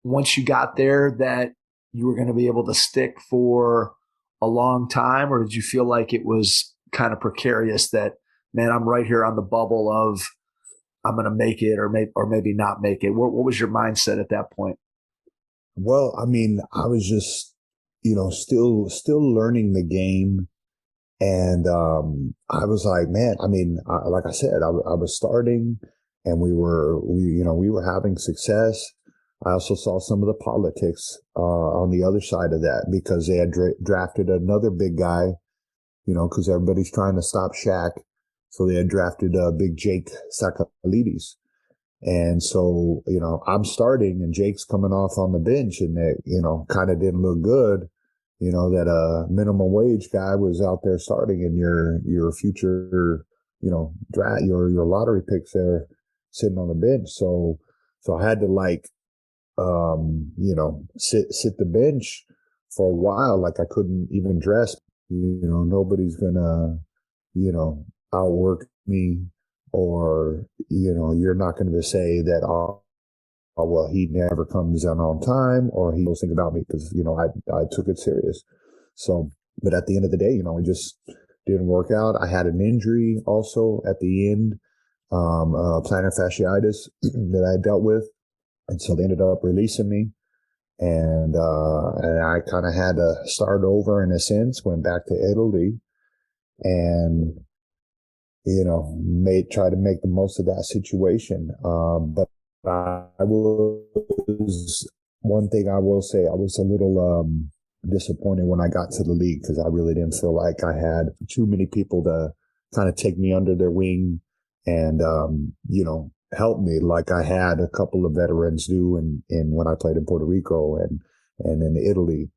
once you got there that you were going to be able to stick for a long time, or did you feel like it was kind of precarious that, man, I'm right here on the bubble of I'm going to make it or maybe not make it? What was your mindset at that point? Well, I mean, I was just, still learning the game. And I was like, man, I mean, like I said, I was starting, and we were having success. I also saw some of the politics on the other side of that, because they had drafted another big guy, because everybody's trying to stop Shaq. So they had drafted big Jake Sakalides. And so, I'm starting, and Jake's coming off on the bench, and it, kind of didn't look good, that a minimum wage guy was out there starting, and your future, draft, your lottery picks there sitting on the bench. So I had to sit the bench for a while. Like, I couldn't even dress, nobody's gonna, outwork me, or, you're not going to say that, oh, well, he never comes in on time, or he knows things about me, because, I took it serious. So, but at the end of the day, it just didn't work out. I had an injury also at the end, plantar fasciitis that I dealt with. And so they ended up releasing me, and I kind of had to start over in a sense, went back to Italy, and try to make the most of that situation. But one thing I will say, I was a little disappointed when I got to the league, because I really didn't feel like I had too many people to kind of take me under their wing and, help me like I had a couple of veterans do in when I played in Puerto Rico and in Italy,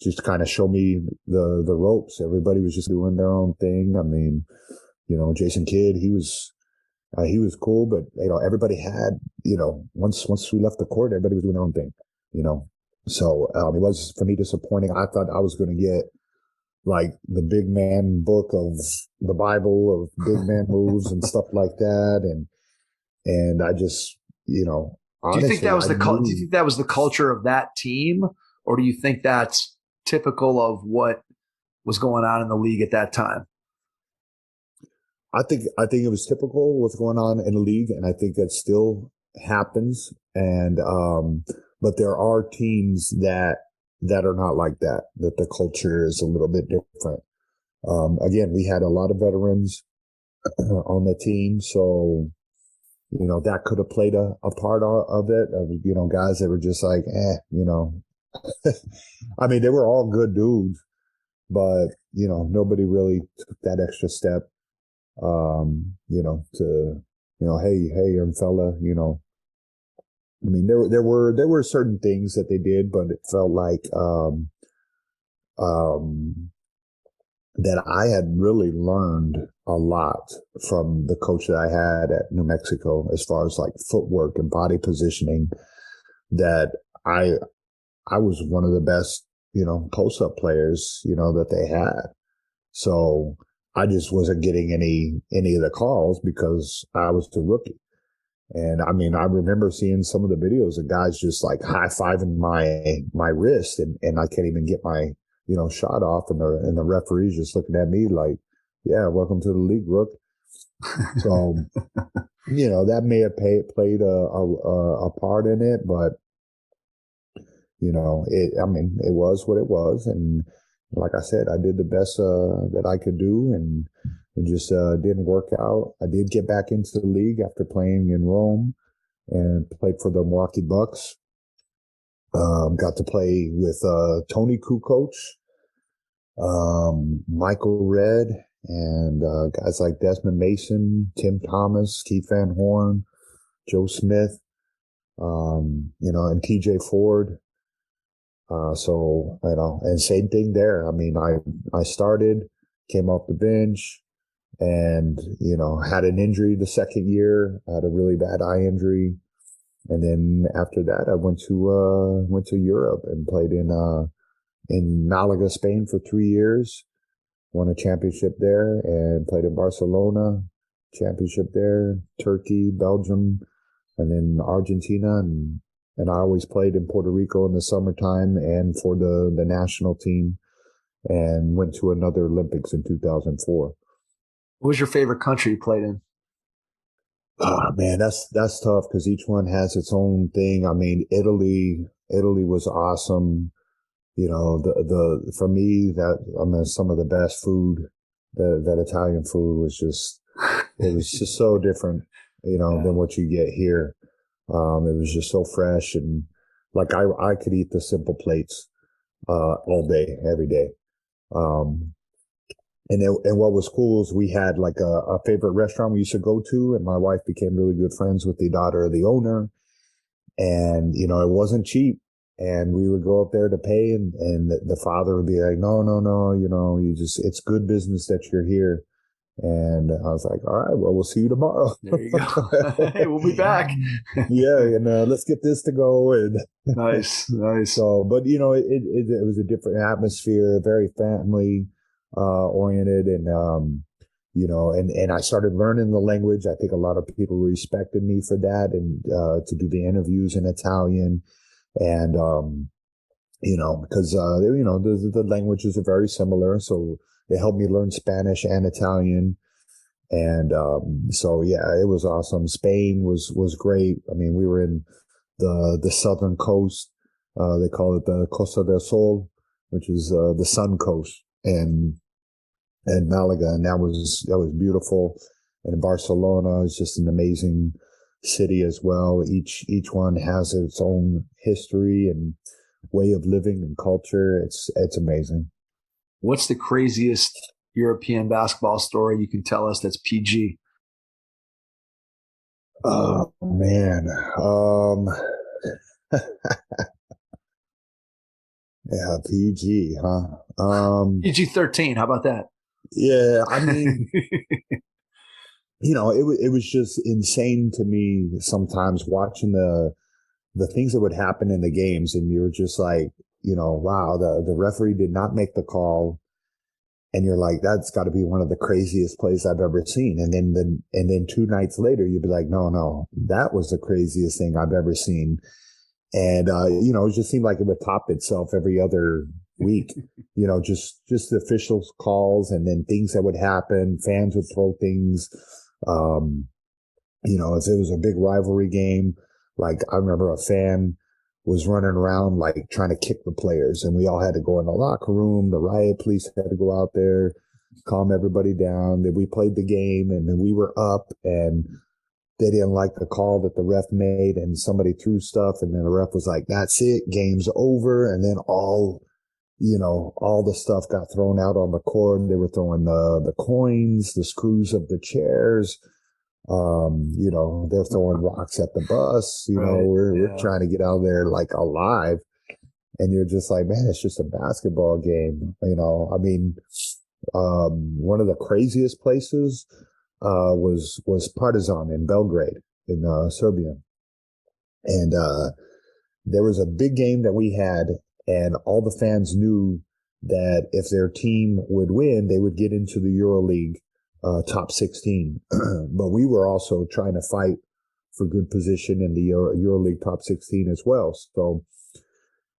just kind of show me the ropes. Everybody was just doing their own thing. I mean, Jason Kidd, he was cool, but everybody had, once we left the court, everybody was doing their own thing, So it was, for me, disappointing. I thought I was going to get like the big man book of the Bible of big man moves and stuff like that, and I just, honestly, do you think that was the culture of that team, or do you think that's typical of what was going on in the league at that time? I think it was typical what's going on in the league, and I think that still happens. And but there are teams that are not like that. That the culture is a little bit different. Again, we had a lot of veterans on the team, so that could have played a part of it. Guys that were just like, I mean, they were all good dudes, but nobody really took that extra step. Hey, young fella, I mean, there were certain things that they did, but it felt like, that I had really learned a lot from the coach that I had at New Mexico, as far as like footwork and body positioning, that I was one of the best, post-up players, that they had. So I just wasn't getting any of the calls because I was the rookie. And I mean, I remember seeing some of the videos of guys just like high-fiving my wrist, and I can't even get my, shot off, and the referee's just looking at me like, yeah, welcome to the league, Rook. So, that may have played a part in it, but it was what it was. And like I said, I did the best that I could do, and it just didn't work out. I did get back into the league after playing in Rome, and played for the Milwaukee Bucks. Got to play with Tony Kukoc, Michael Redd, and guys like Desmond Mason, Tim Thomas, Keith Van Horn, Joe Smith, and TJ Ford. And same thing there. I mean, I started, came off the bench, and, had an injury the second year. I had a really bad eye injury. And then after that, I went to Europe and played in Malaga, Spain for 3 years, won a championship there, and played in Barcelona, championship there, Turkey, Belgium, and then Argentina. And I always played in Puerto Rico in the summertime and for the national team, and went to another Olympics in 2004. What was your favorite country you played in? Oh, man, that's tough because each one has its own thing. I mean, Italy was awesome. For me, some of the best food, that Italian food was just so different, than what you get here. It was just so fresh, and like I could eat the simple plates all day, every day. And what was cool is we had like a favorite restaurant we used to go to, and my wife became really good friends with the daughter of the owner. And, it wasn't cheap. And we would go up there to pay, and the father would be like, no, it's good business that you're here. And I was like, all right, well, we'll see you tomorrow. There you go. Hey, we'll be back. Yeah. And let's get this to go. And Nice. So, but it was a different atmosphere, very family oriented, and and I started learning the language. I think a lot of people respected me for that, and to do the interviews in Italian, and because the languages are very similar, so it helped me learn Spanish and Italian. And it was awesome. Spain was great. I mean, we were in the southern coast. They call it the Costa del Sol, which is the sun coast, and Malaga, and that was beautiful. And Barcelona is just an amazing city as well. Each one has its own history and way of living and culture. It's amazing. What's the craziest European basketball story you can tell us that's PG? Oh, man. Yeah, PG, huh? PG-13, how about that? Yeah, I mean, it was just insane to me sometimes watching the things that would happen in the games, and you're just like, wow, the referee did not make the call, and you're like, that's got to be one of the craziest plays I've ever seen. And then 2 nights later, you'd be like, no, that was the craziest thing I've ever seen. And it just seemed like it would top itself every other week. Just the officials' calls, and then things that would happen. Fans would throw things. If it was a big rivalry game, like I remember a fan was running around like trying to kick the players, and we all had to go in the locker room. The riot police had to go out there, calm everybody down. Then we played the game, and then we were up, and they didn't like the call that the ref made, and somebody threw stuff, and then the ref was like, that's it, game's over. And then all the stuff got thrown out on the court. They were throwing the coins, the screws of the chairs. They're throwing rocks at the bus. We're trying to get out of there like alive. And you're just like, man, it's just a basketball game. One of the craziest places was Partizan in Belgrade in Serbia. And there was a big game that we had, and all the fans knew that if their team would win, they would get into the EuroLeague top 16. But we were also trying to fight for good position in the EuroLeague top 16 as well. So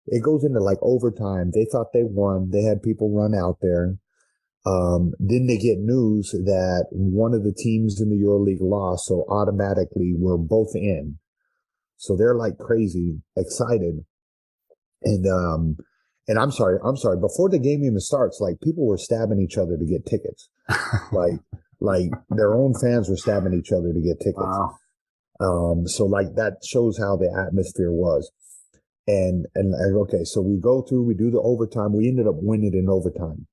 it goes into like overtime. They thought they won. They had people run out there. Then they get news that one of the teams in the EuroLeague lost, so automatically we're both in. So they're like crazy excited. And I'm sorry, before the game even starts, like people were stabbing each other to get tickets. like their own fans were stabbing each other to get tickets. Wow. So like that shows how the atmosphere was. And okay, so we go through, we do the overtime. We ended up winning in overtime.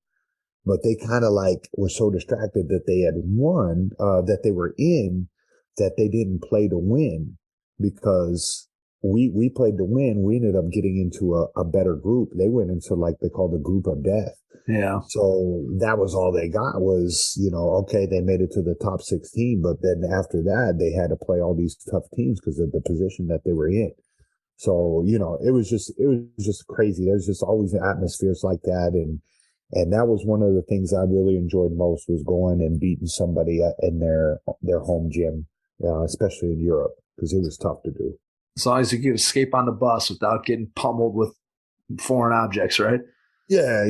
but they kind of like were so distracted that they had won, that they were in, that they didn't play to win, because we played to win. We ended up getting into a better group. They went into like they called a group of death. Yeah. So that was all they got was, okay, they made it to the top 16, but then after that, they had to play all these tough teams because of the position that they were in. So, it was just crazy. There's just always atmospheres like that. And that was one of the things I really enjoyed most, was going and beating somebody in their home gym, especially in Europe, because it was tough to do. As long as you could escape on the bus without getting pummeled with foreign objects, right? Yeah.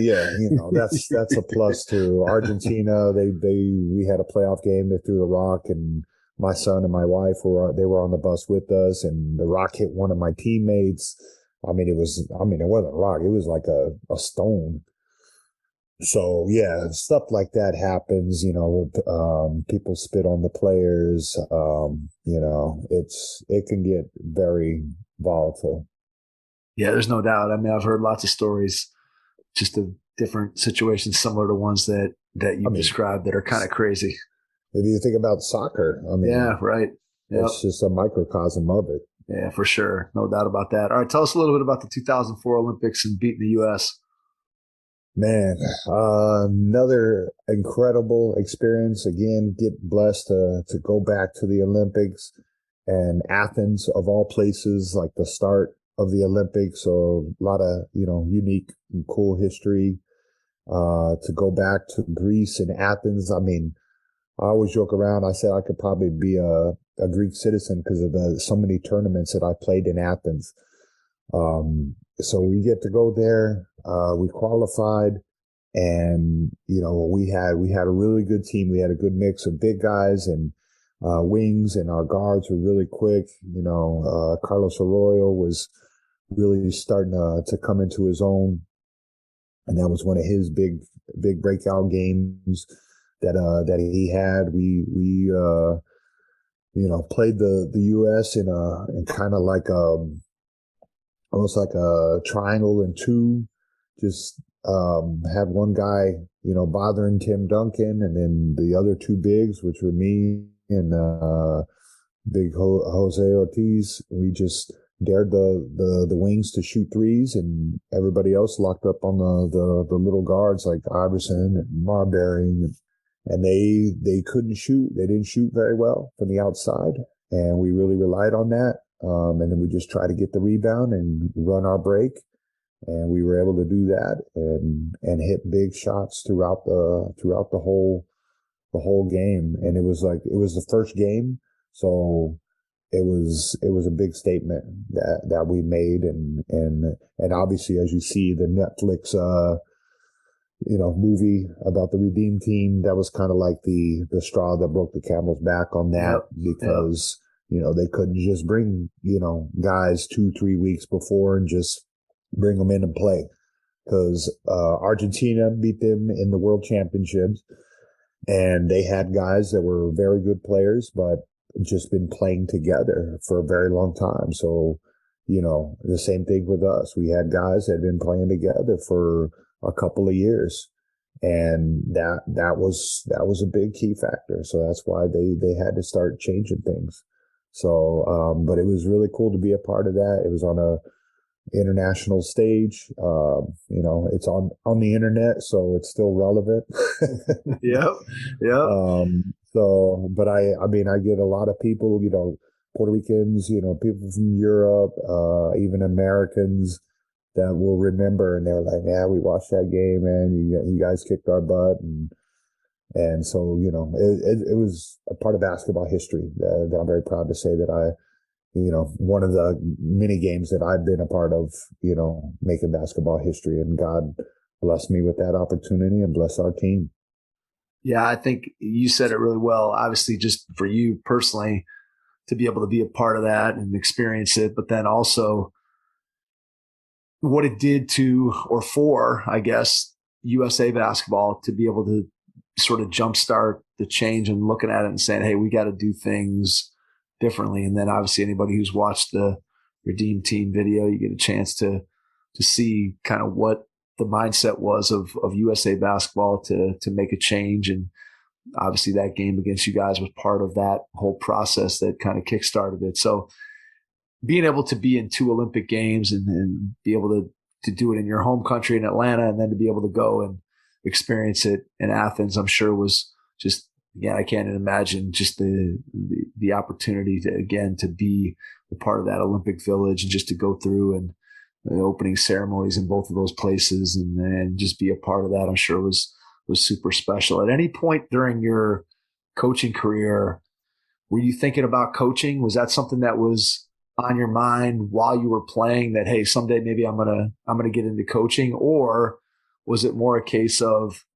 That's a plus too. Argentina, we had a playoff game. They threw a rock, and my son and my wife were on the bus with us, and the rock hit one of my teammates. It wasn't a rock. It was like a stone. So yeah, stuff like that happens, people spit on the players, it can get very volatile. Yeah, there's no doubt. I've heard lots of stories just of different situations similar to ones that you described that are kind of crazy. If you think about soccer, yeah, right. Yep. It's just a microcosm of it. Yeah, for sure. No doubt about that. All right, tell us a little bit about the 2004 Olympics and beating the U.S. Man, another incredible experience. Again, get blessed to go back to the Olympics, and Athens, of all places, like the start of the Olympics. So a lot of, unique and cool history. To go back to Greece and Athens. I always joke around. I said I could probably be a Greek citizen because of so many tournaments that I played in Athens. So we get to go there. We qualified, and we had a really good team. We had a good mix of big guys and wings, and our guards were really quick. Carlos Arroyo was really starting to come into his own, and that was one of his big breakout games that he had. We played the U.S. in kind of like almost like a triangle and two, just had one guy, bothering Tim Duncan, and then the other two bigs, which were me and big Jose Ortiz. We just dared the wings to shoot threes, and everybody else locked up on the little guards like Iverson and Marbury, and they couldn't shoot. They didn't shoot very well from the outside, and we really relied on that. And then we just try to get the rebound and run our break. And we were able to do that and hit big shots throughout the whole game. And it was the first game. So it was a big statement that we made. And obviously, as you see the Netflix, movie about the Redeem Team, that was kind of like the straw that broke the camel's back on that. Yep. Because they couldn't just bring, guys 2-3 weeks before and just bring them in and play, because Argentina beat them in the World Championships, and they had guys that were very good players, but just been playing together for a very long time. So, the same thing with us. We had guys that had been playing together for a couple of years, and that was a big key factor. So that's why they had to start changing things. So, but it was really cool to be a part of that. It was on a international stage. It's on the internet, so it's still relevant. Yep. So, but I get a lot of people, Puerto Ricans, people from Europe, even Americans that will remember, and they're like, "Yeah, we watched that game, man. You guys kicked our butt," and so, it was a part of basketball history that I'm very proud to say that one of the many games that I've been a part of, making basketball history, and God blessed me with that opportunity and bless our team. Yeah, I think you said it really well. Obviously, just for you personally to be able to be a part of that and experience it, but then also what it did to, or for, I guess, USA basketball to be able to sort of jumpstart the change and looking at it and saying, hey, we got to do things differently. And then obviously anybody who's watched the Redeem Team video, you get a chance to see kind of what the mindset was of USA basketball to make a change. And obviously that game against you guys was part of that whole process that kind of kickstarted it. So being able to be in 2 Olympic games and be able to do it in your home country in Atlanta, and then to be able to go and experience it in Athens, I'm sure was just, again, I can't imagine just the opportunity to be a part of that Olympic Village and just to go through and the opening ceremonies in both of those places and just be a part of that, I'm sure was super special. At any point during your coaching career, were you thinking about coaching? Was that something that was on your mind while you were playing, that, hey, someday maybe I'm gonna get into coaching? Or was it more a case of,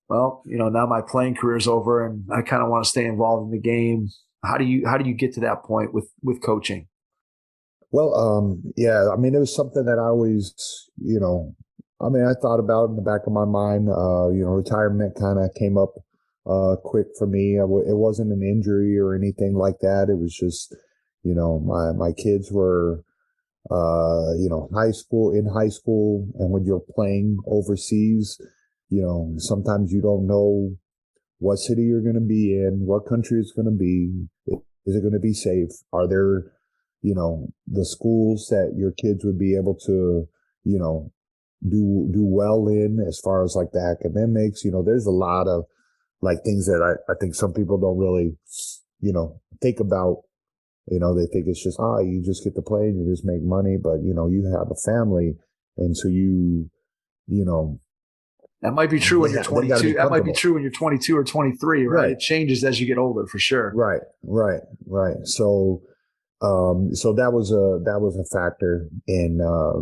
well, now my playing career is over and I kind of want to stay involved in the game? How do you get to that point with coaching? Well, yeah, I mean, it was something that I always, I thought about in the back of my mind. Retirement kind of came up quick for me. It wasn't an injury or anything like that. It was just, my kids were, high school, and when you're playing overseas, sometimes you don't know what city you're going to be in, what country it's going to be. Is it going to be safe? Are there, the schools that your kids would be able to, do well in as far as like the academics? There's a lot of like things that I think some people don't really, think about. They think it's just, you just get to play and you just make money, but you have a family. And so that might be true when you're 22. That might be true when you're 22 or 23, right? It changes as you get older, for sure. Right. So, that was a factor in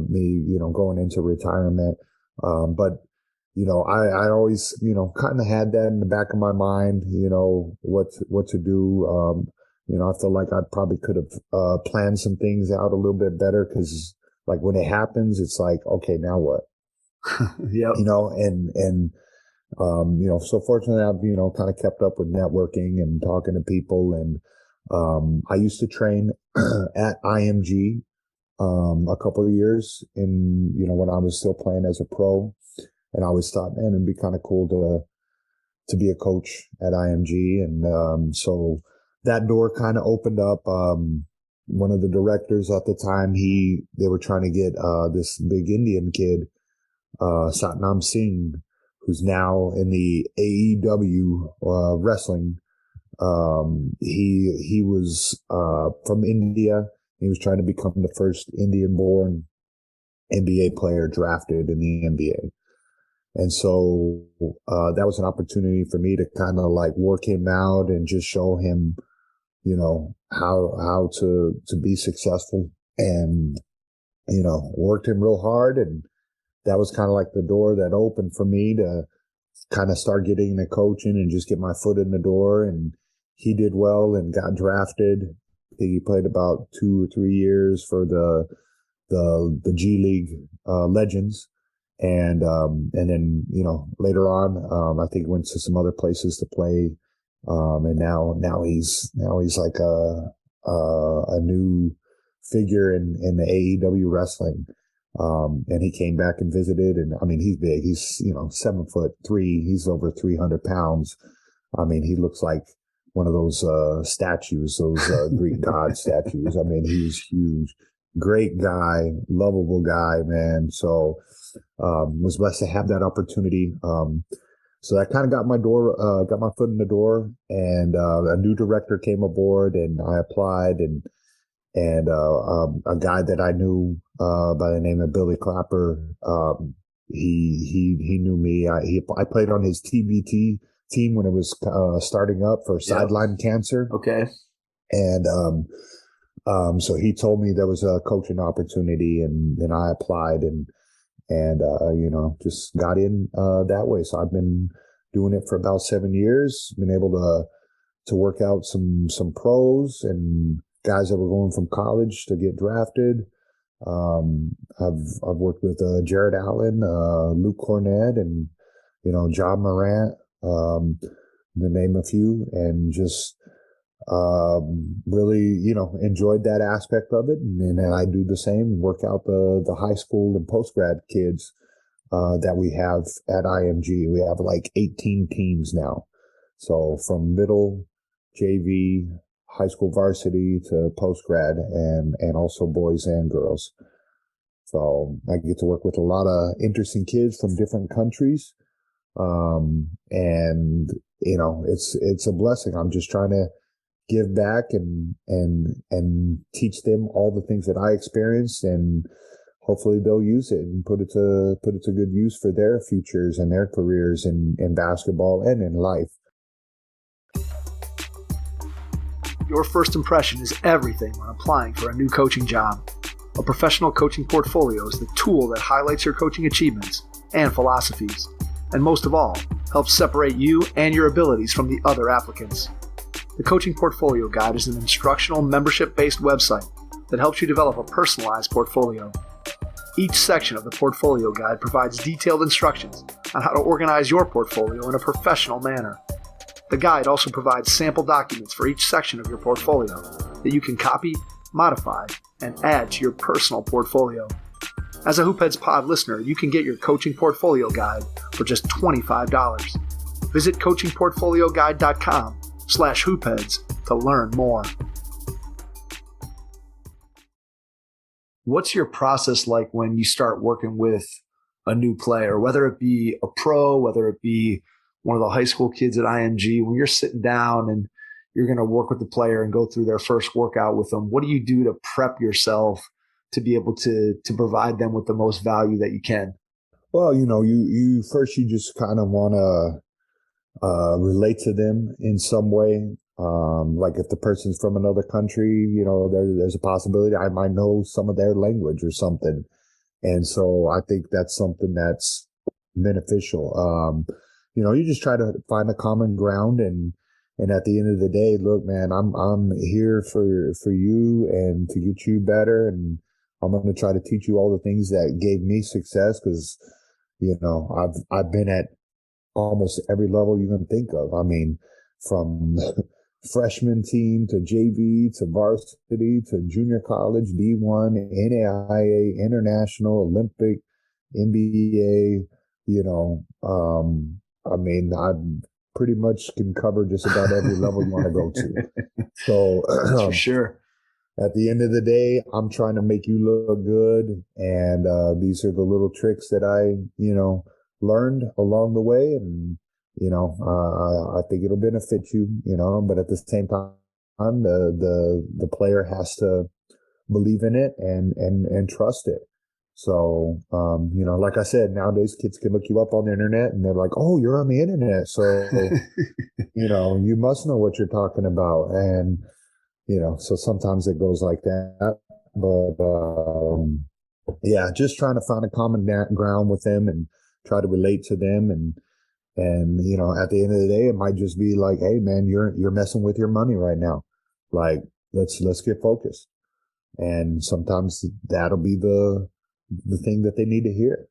me, going into retirement. But I always, kind of had that in the back of my mind, what to do. I feel like I probably could have planned some things out a little bit better, because like when it happens, it's like, okay, now what? Yep. So fortunately I've, kind of kept up with networking and talking to people. And I used to train at IMG a couple of years when I was still playing as a pro. And I always thought, man, it'd be kind of cool to be a coach at IMG. And so that door kind of opened up. One of the directors at the time, they were trying to get this big Indian kid, Satnam Singh, who's now in the AEW wrestling. He was from India. He was trying to become the first Indian-born NBA player drafted in the NBA. And so that was an opportunity for me to kind of like work him out and just show him, how to be successful, and, worked him real hard. And that was kind of like the door that opened for me to kind of start getting into coaching and just get my foot in the door. And he did well and got drafted. I think he played about 2 or 3 years for the G League Legends. And then, later on, I think he went to some other places to play. And now he's like a new figure in the AEW wrestling. And he came back and visited, and I mean, he's big. He's, 7'3". He's over 300 pounds. I mean, he looks like one of those statues, those Greek god statues. I mean, he's huge, great guy, lovable guy, man. So was blessed to have that opportunity. So that kind of got my foot in the door, and a new director came aboard, and I applied, and a guy that I knew by the name of Billy Clapper, he knew me. I played on his TBT team when it was starting up for sideline cancer. Okay. And so he told me there was a coaching opportunity, and then I applied and just got in that way. So I've been doing it for about 7 years. Been able to work out some pros and guys that were going from college to get drafted. I've worked with Jared Allen, Luke Cornett, and John Morant, to name a few, and just really enjoyed that aspect of it. And I do the same, work out the high school and post grad kids. that we have at IMG. We have like 18 teams now. So from middle, JV, high school varsity to post-grad, and also boys and girls. So I get to work with a lot of interesting kids from different countries. And, you know, it's a blessing. I'm just trying to give back and teach them all the things that I experienced, and hopefully they'll use it and put it to good use for their futures and their careers in basketball and in life. Your first impression is everything when applying for a new coaching job. A professional coaching portfolio is the tool that highlights your coaching achievements and philosophies, and most of all, helps separate you and your abilities from the other applicants. The Coaching Portfolio Guide is an instructional, membership-based website that helps you develop a personalized portfolio. Each section of the Portfolio Guide provides detailed instructions on how to organize your portfolio in a professional manner. The guide also provides sample documents for each section of your portfolio that you can copy, modify, and add to your personal portfolio. As a Hoopheads Pod listener, you can get your Coaching Portfolio Guide for just $25. Visit coachingportfolioguide.com/hoopheads to learn more. What's your process like when you start working with a new player, whether it be a pro, whether it be one of the high school kids at IMG, when you're sitting down and you're going to work with the player and go through their first workout with them? What do you do to prep yourself to be able to provide them with the most value that you can? Well, you know, you just kind of want to relate to them in some way. Like if the person's from another country, you know, there's a possibility I might know some of their language or something. And so I think that's something that's beneficial. You know, you just try to find a common ground, and at the end of the day, look, man, I'm here for you and to get you better, and I'm going to try to teach you all the things that gave me success, because, you know, I've been at almost every level you can think of. I mean, from freshman team to JV to varsity to junior college, D1, NAIA, international, Olympic, NBA, you know, I mean, I pretty much can cover just about every level you want to go to. So That's for sure. At the end of the day, I'm trying to make you look good. And these are the little tricks that I, you know, learned along the way. And, you know, I think it'll benefit you, you know, but at the same time, the player has to believe in it and trust it. So, you know, like I said, nowadays kids can look you up on the internet and they're like, oh, you're on the internet. So, you know, you must know what you're talking about. And, you know, so sometimes it goes like that. But, yeah, just trying to find a common ground with them and try to relate to them. And, you know, at the end of the day, it might just be like, hey, man, you're messing with your money right now. Like, let's get focused. And sometimes that'll be the thing that they need to hear.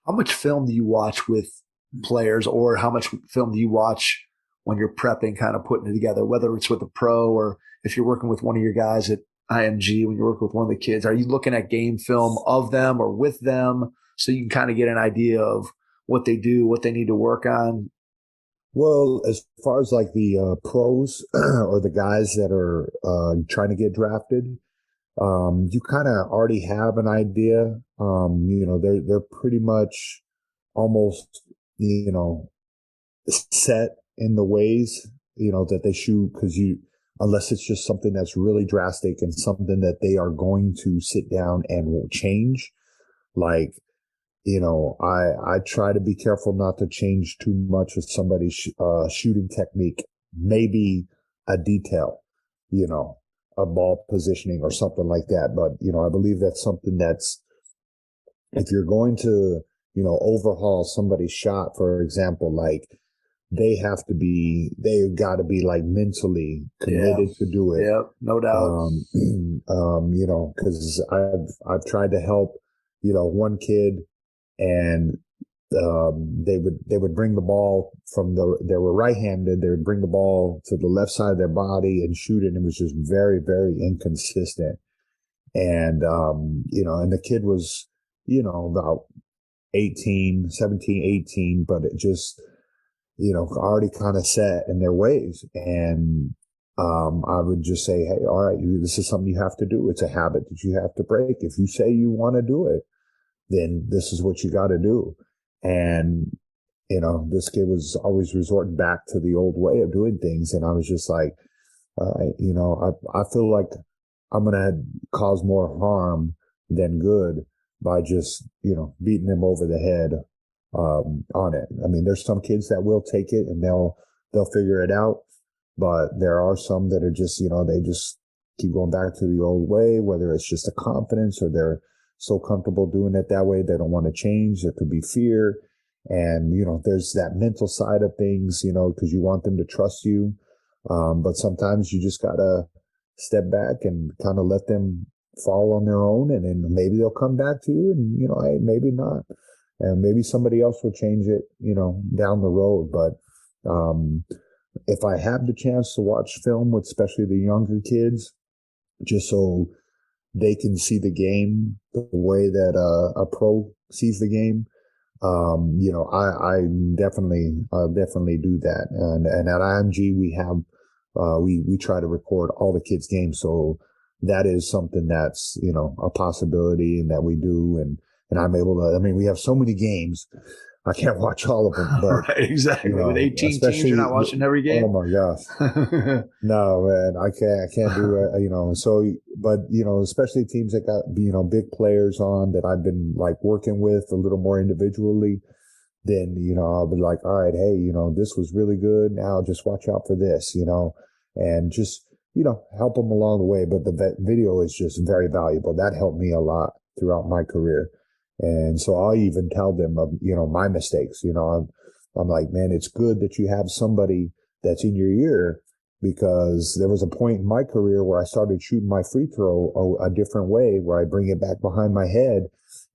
How much film do you watch with players, or how much film do you watch when you're prepping, kind of putting it together, whether it's with a pro or if you're working with one of your guys at IMG, when you're working with one of the kids? Are you looking at game film of them or with them so you can kind of get an idea of what they do, what they need to work on? Well, as far as like the pros or the guys that are trying to get drafted, you kind of already have an idea. You know, they're pretty much almost, you know, set in the ways, you know, that they shoot, because unless it's just something that's really drastic and something that they are going to sit down and will change. Like, you know, I try to be careful not to change too much of somebody's shooting technique, maybe a detail, you know, a ball positioning or something like that. But, you know, I believe that's something that's, if you're going to, you know, overhaul somebody's shot, for example, like they've got to be like mentally committed to do it. Yeah, no doubt. You know, because I've tried to help, you know, one kid, and they would bring the ball they were right-handed. They would bring the ball to the left side of their body and shoot it. And it was just very, very inconsistent. And, you know, and the kid was, you know, about 17, 18, but it just, already kind of set in their ways. And I would just say, hey, all right, this is something you have to do. It's a habit that you have to break. If you say you want to do it, then this is what you got to do. And, this kid was always resorting back to the old way of doing things. And I was just like, all right, I feel like I'm going to cause more harm than good by just, beating them over the head on it. I mean, there's some kids that will take it and they'll figure it out. But there are some that are just, they just keep going back to the old way, whether it's just a confidence or they're so comfortable doing it that way, they don't want to change. There could be fear. And, there's that mental side of things, because you want them to trust you. But sometimes you just got to step back and kind of let them fall on their own. And then maybe they'll come back to you and, hey, maybe not. And maybe somebody else will change it, down the road. But, if I have the chance to watch film with especially the younger kids, just so they can see the game the way that a pro sees the game, I'll definitely do that. And at IMG, we have, we try to record all the kids' games. So that is something that's, a possibility and that we do. And I'm able to, we have so many games. I can't watch all of them. But, right, exactly. With 18 teams, you're not watching every game? Oh, my gosh. No, man, I can't do it, So, but, especially teams that got, big players on that I've been, like, working with a little more individually, then, I'll be like, all right, hey, this was really good. Now just watch out for this, and just, help them along the way. But the video is just very valuable. That helped me a lot throughout my career. And so I'll even tell them of, my mistakes, I'm like, man, it's good that you have somebody that's in your ear, because there was a point in my career where I started shooting my free throw a different way, where I bring it back behind my head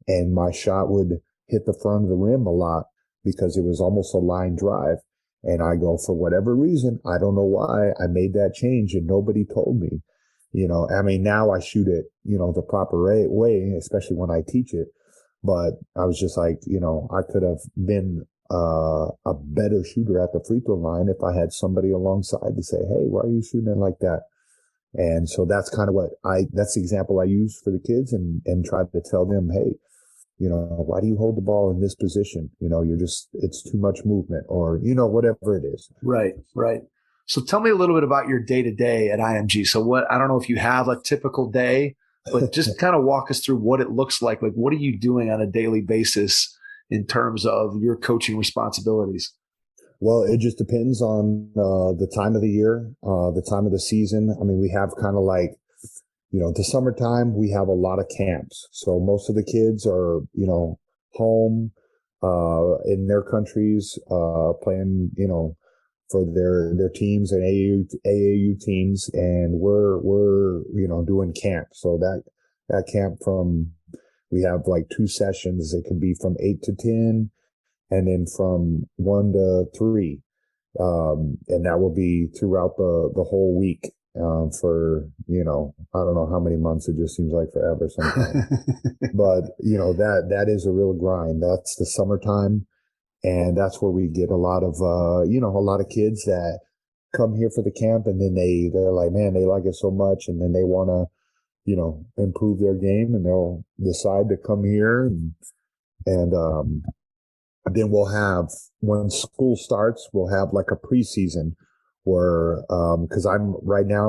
and my shot would hit the front of the rim a lot because it was almost a line drive. And I go, for whatever reason, I don't know why I made that change and nobody told me, now I shoot it, the proper way, especially when I teach it. But I was just like, I could have been a better shooter at the free throw line if I had somebody alongside to say, hey, why are you shooting it like that? And so that's kind of that's the example I use for the kids and try to tell them, hey, why do you hold the ball in this position? It's too much movement or, whatever it is. Right, right. So tell me a little bit about your day to day at IMG. So I don't know if you have a typical day, but just kind of walk us through what it looks like. Like, what are you doing on a daily basis in terms of your coaching responsibilities? Well, it just depends on the time of the year, the time of the season. We have kind of like, the summertime, we have a lot of camps. So most of the kids are, home in their countries, playing, for their teams and AAU teams, and we're doing camp. So that camp we have like 2 sessions. It can be from 8 to 10, and then from 1 to 3, and that will be throughout the whole week for I don't know how many months. It just seems like forever sometimes. But that is a real grind. That's the summertime. And that's where we get a lot of, a lot of kids that come here for the camp, and then they're like, man, they like it so much. And then they want to, improve their game, and they'll decide to come here. And then we'll have, when school starts, we'll have like a preseason where, cause I'm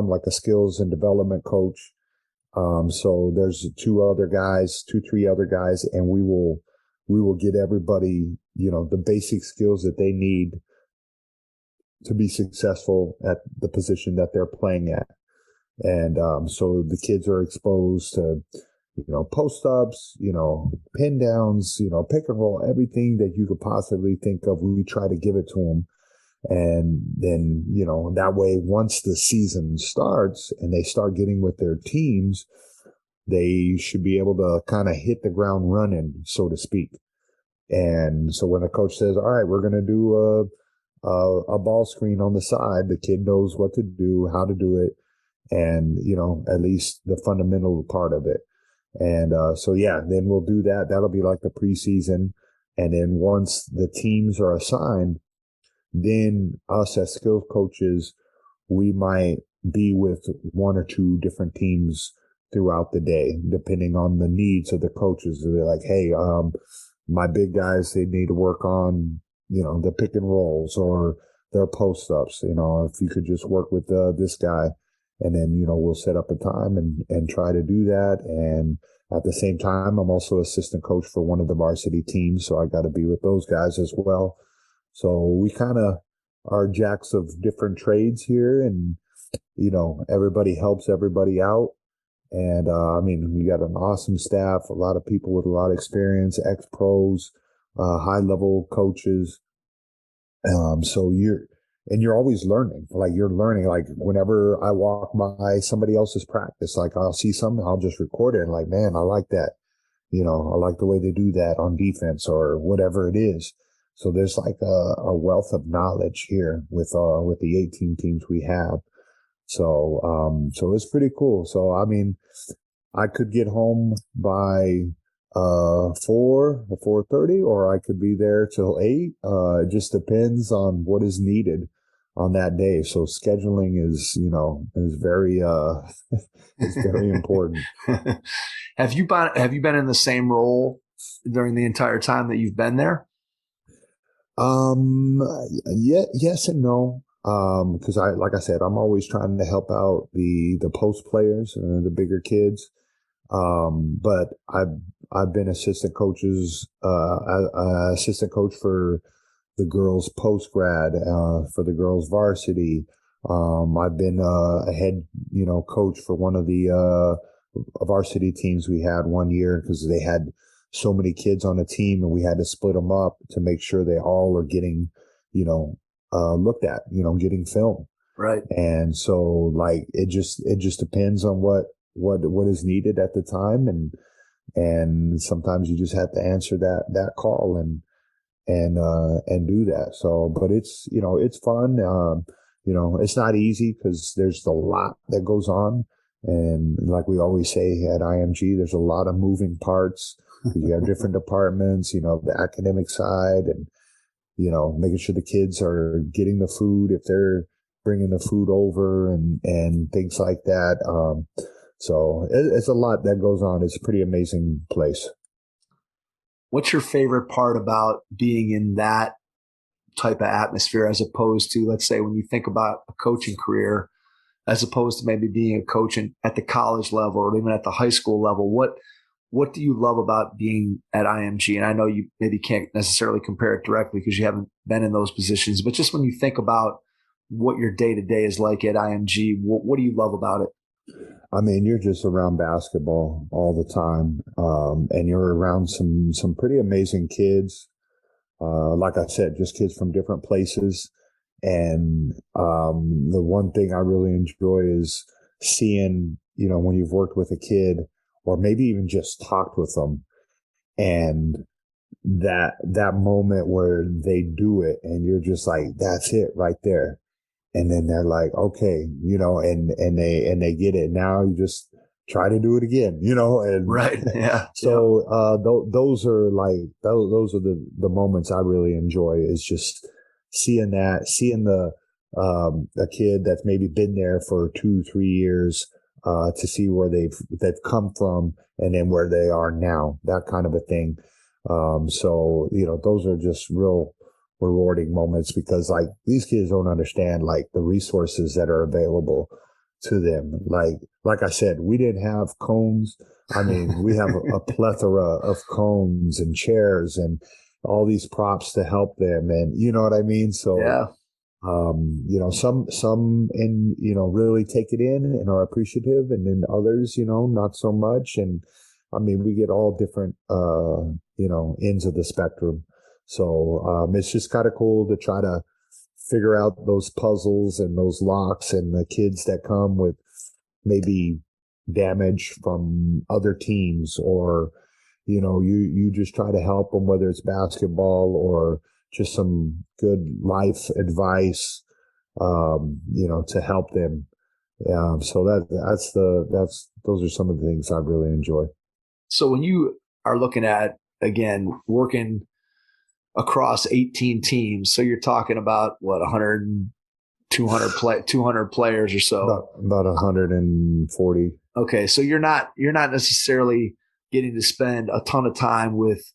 like a skills and development coach. So there's 3 other guys, and we will get everybody, the basic skills that they need to be successful at the position that they're playing at. And so the kids are exposed to, post ups, pin downs, pick and roll, everything that you could possibly think of. We try to give it to them. And then, that way, once the season starts and they start getting with their teams, they should be able to kind of hit the ground running, so to speak. And so when a coach says, all right, we're going to do a ball screen on the side, the kid knows what to do, how to do it, and, at least the fundamental part of it. And so, yeah, then we'll do that. That'll be like the preseason. And then once the teams are assigned, then us as skills coaches, we might be with one or two different teams throughout the day, depending on the needs of the coaches. They're like, hey, my big guys, they need to work on, the pick and rolls or their post ups. If you could just work with this guy, and then, we'll set up a time and try to do that. And at the same time, I'm also assistant coach for one of the varsity teams. So I got to be with those guys as well. So we kind of are jacks of different trades here, and, everybody helps everybody out. And, we got an awesome staff, a lot of people with a lot of experience, ex-pros, high-level coaches. So you're always learning. You're learning. Whenever I walk by somebody else's practice, I'll see something, I'll just record it. And man, I like that. I like the way they do that on defense or whatever it is. So there's a wealth of knowledge here with the 18 teams we have. So it's pretty cool. So, I could get home by 4 or 4:30, or I could be there till 8. It just depends on what is needed on that day. So scheduling is very, it's very important. Have you been in the same role during the entire time that you've been there? Yeah, yes and no. Because like I said, I'm always trying to help out the post players, the bigger kids. But I've been assistant coach for the girls post grad, for the girls varsity. I've been a head, coach for one of the varsity teams we had one year, because they had so many kids on a team and we had to split them up to make sure they all are getting, looked at, getting film. Right. And so it just depends on what is needed at the time. And sometimes you just have to answer that call and do that. So, but it's, it's fun. It's not easy because there's a lot that goes on. And like we always say at IMG, there's a lot of moving parts. You have different departments, the academic side and, making sure the kids are getting the food if they're bringing the food over and things like that. So it's a lot that goes on. It's a pretty amazing place. What's your favorite part about being in that type of atmosphere as opposed to, let's say, when you think about a coaching career, as opposed to maybe being a coach at the college level or even at the high school level? What do you love about being at IMG? And I know you maybe can't necessarily compare it directly because you haven't been in those positions, but just when you think about what your day-to-day is like at IMG, what do you love about it? You're just around basketball all the time, and you're around some pretty amazing kids. Like I said, just kids from different places. And the one thing I really enjoy is seeing, when you've worked with a kid or maybe even just talked with them, and that moment where they do it and you're just like, that's it right there. And then they're like, okay, and they get it. Now you just try to do it again, and right. Yeah. So, those are the moments I really enjoy, is just seeing a kid that's maybe been there for 2-3 years, to see where they've come from and then where they are now, that kind of a thing. So, those are just real rewarding moments, because these kids don't understand the resources that are available to them. Like I said, we didn't have cones. We have a plethora of cones and chairs and all these props to help them. And you know what I mean? So, yeah. Some really take it in and are appreciative, and then others, not so much. And we get all different, ends of the spectrum. So, it's just kind of cool to try to figure out those puzzles and those locks, and the kids that come with maybe damage from other teams, or, you just try to help them, whether it's basketball or just some good life advice, to help them. So those are some of the things I really enjoy. So when you are looking at, again, working across 18 teams. So you're talking about what, 100, 200 players or so. About 140. Okay. So you're not necessarily getting to spend a ton of time with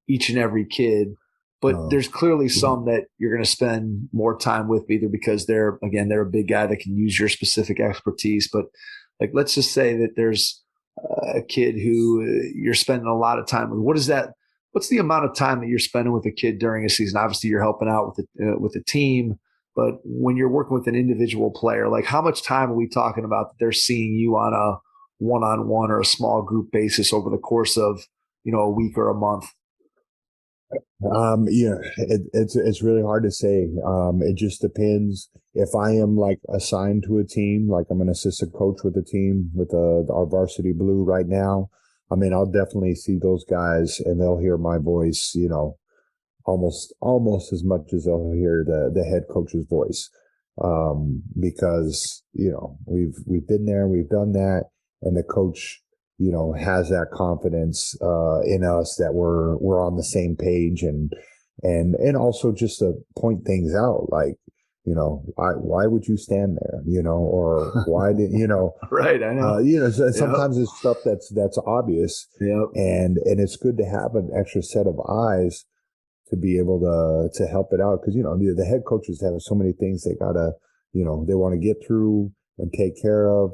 each and every kid, but there's clearly some that you're going to spend more time with, either because they're a big guy that can use your specific expertise. But like, let's just say that there's a kid who you're spending a lot of time with. What's the amount of time that you're spending with a kid during a season? Obviously you're helping out with the team, but when you're working with an individual player, like how much time are we talking about that they're seeing you on a one-on-one or a small group basis over the course of, a week or a month? It's really hard to say. It just depends. If I am like assigned to a team, like I'm an assistant coach with a team with our varsity blue right now, I mean, I'll definitely see those guys and they'll hear my voice, almost as much as they'll hear the head coach's voice. Because, we've been there, we've done that, and the coach, has that confidence in us that we're on the same page, and also just to point things out, like, why would you stand there, or why did right? I know. Sometimes it's stuff that's obvious. Yep. And it's good to have an extra set of eyes to be able to help it out, because the head coaches have so many things they gotta they want to get through and take care of.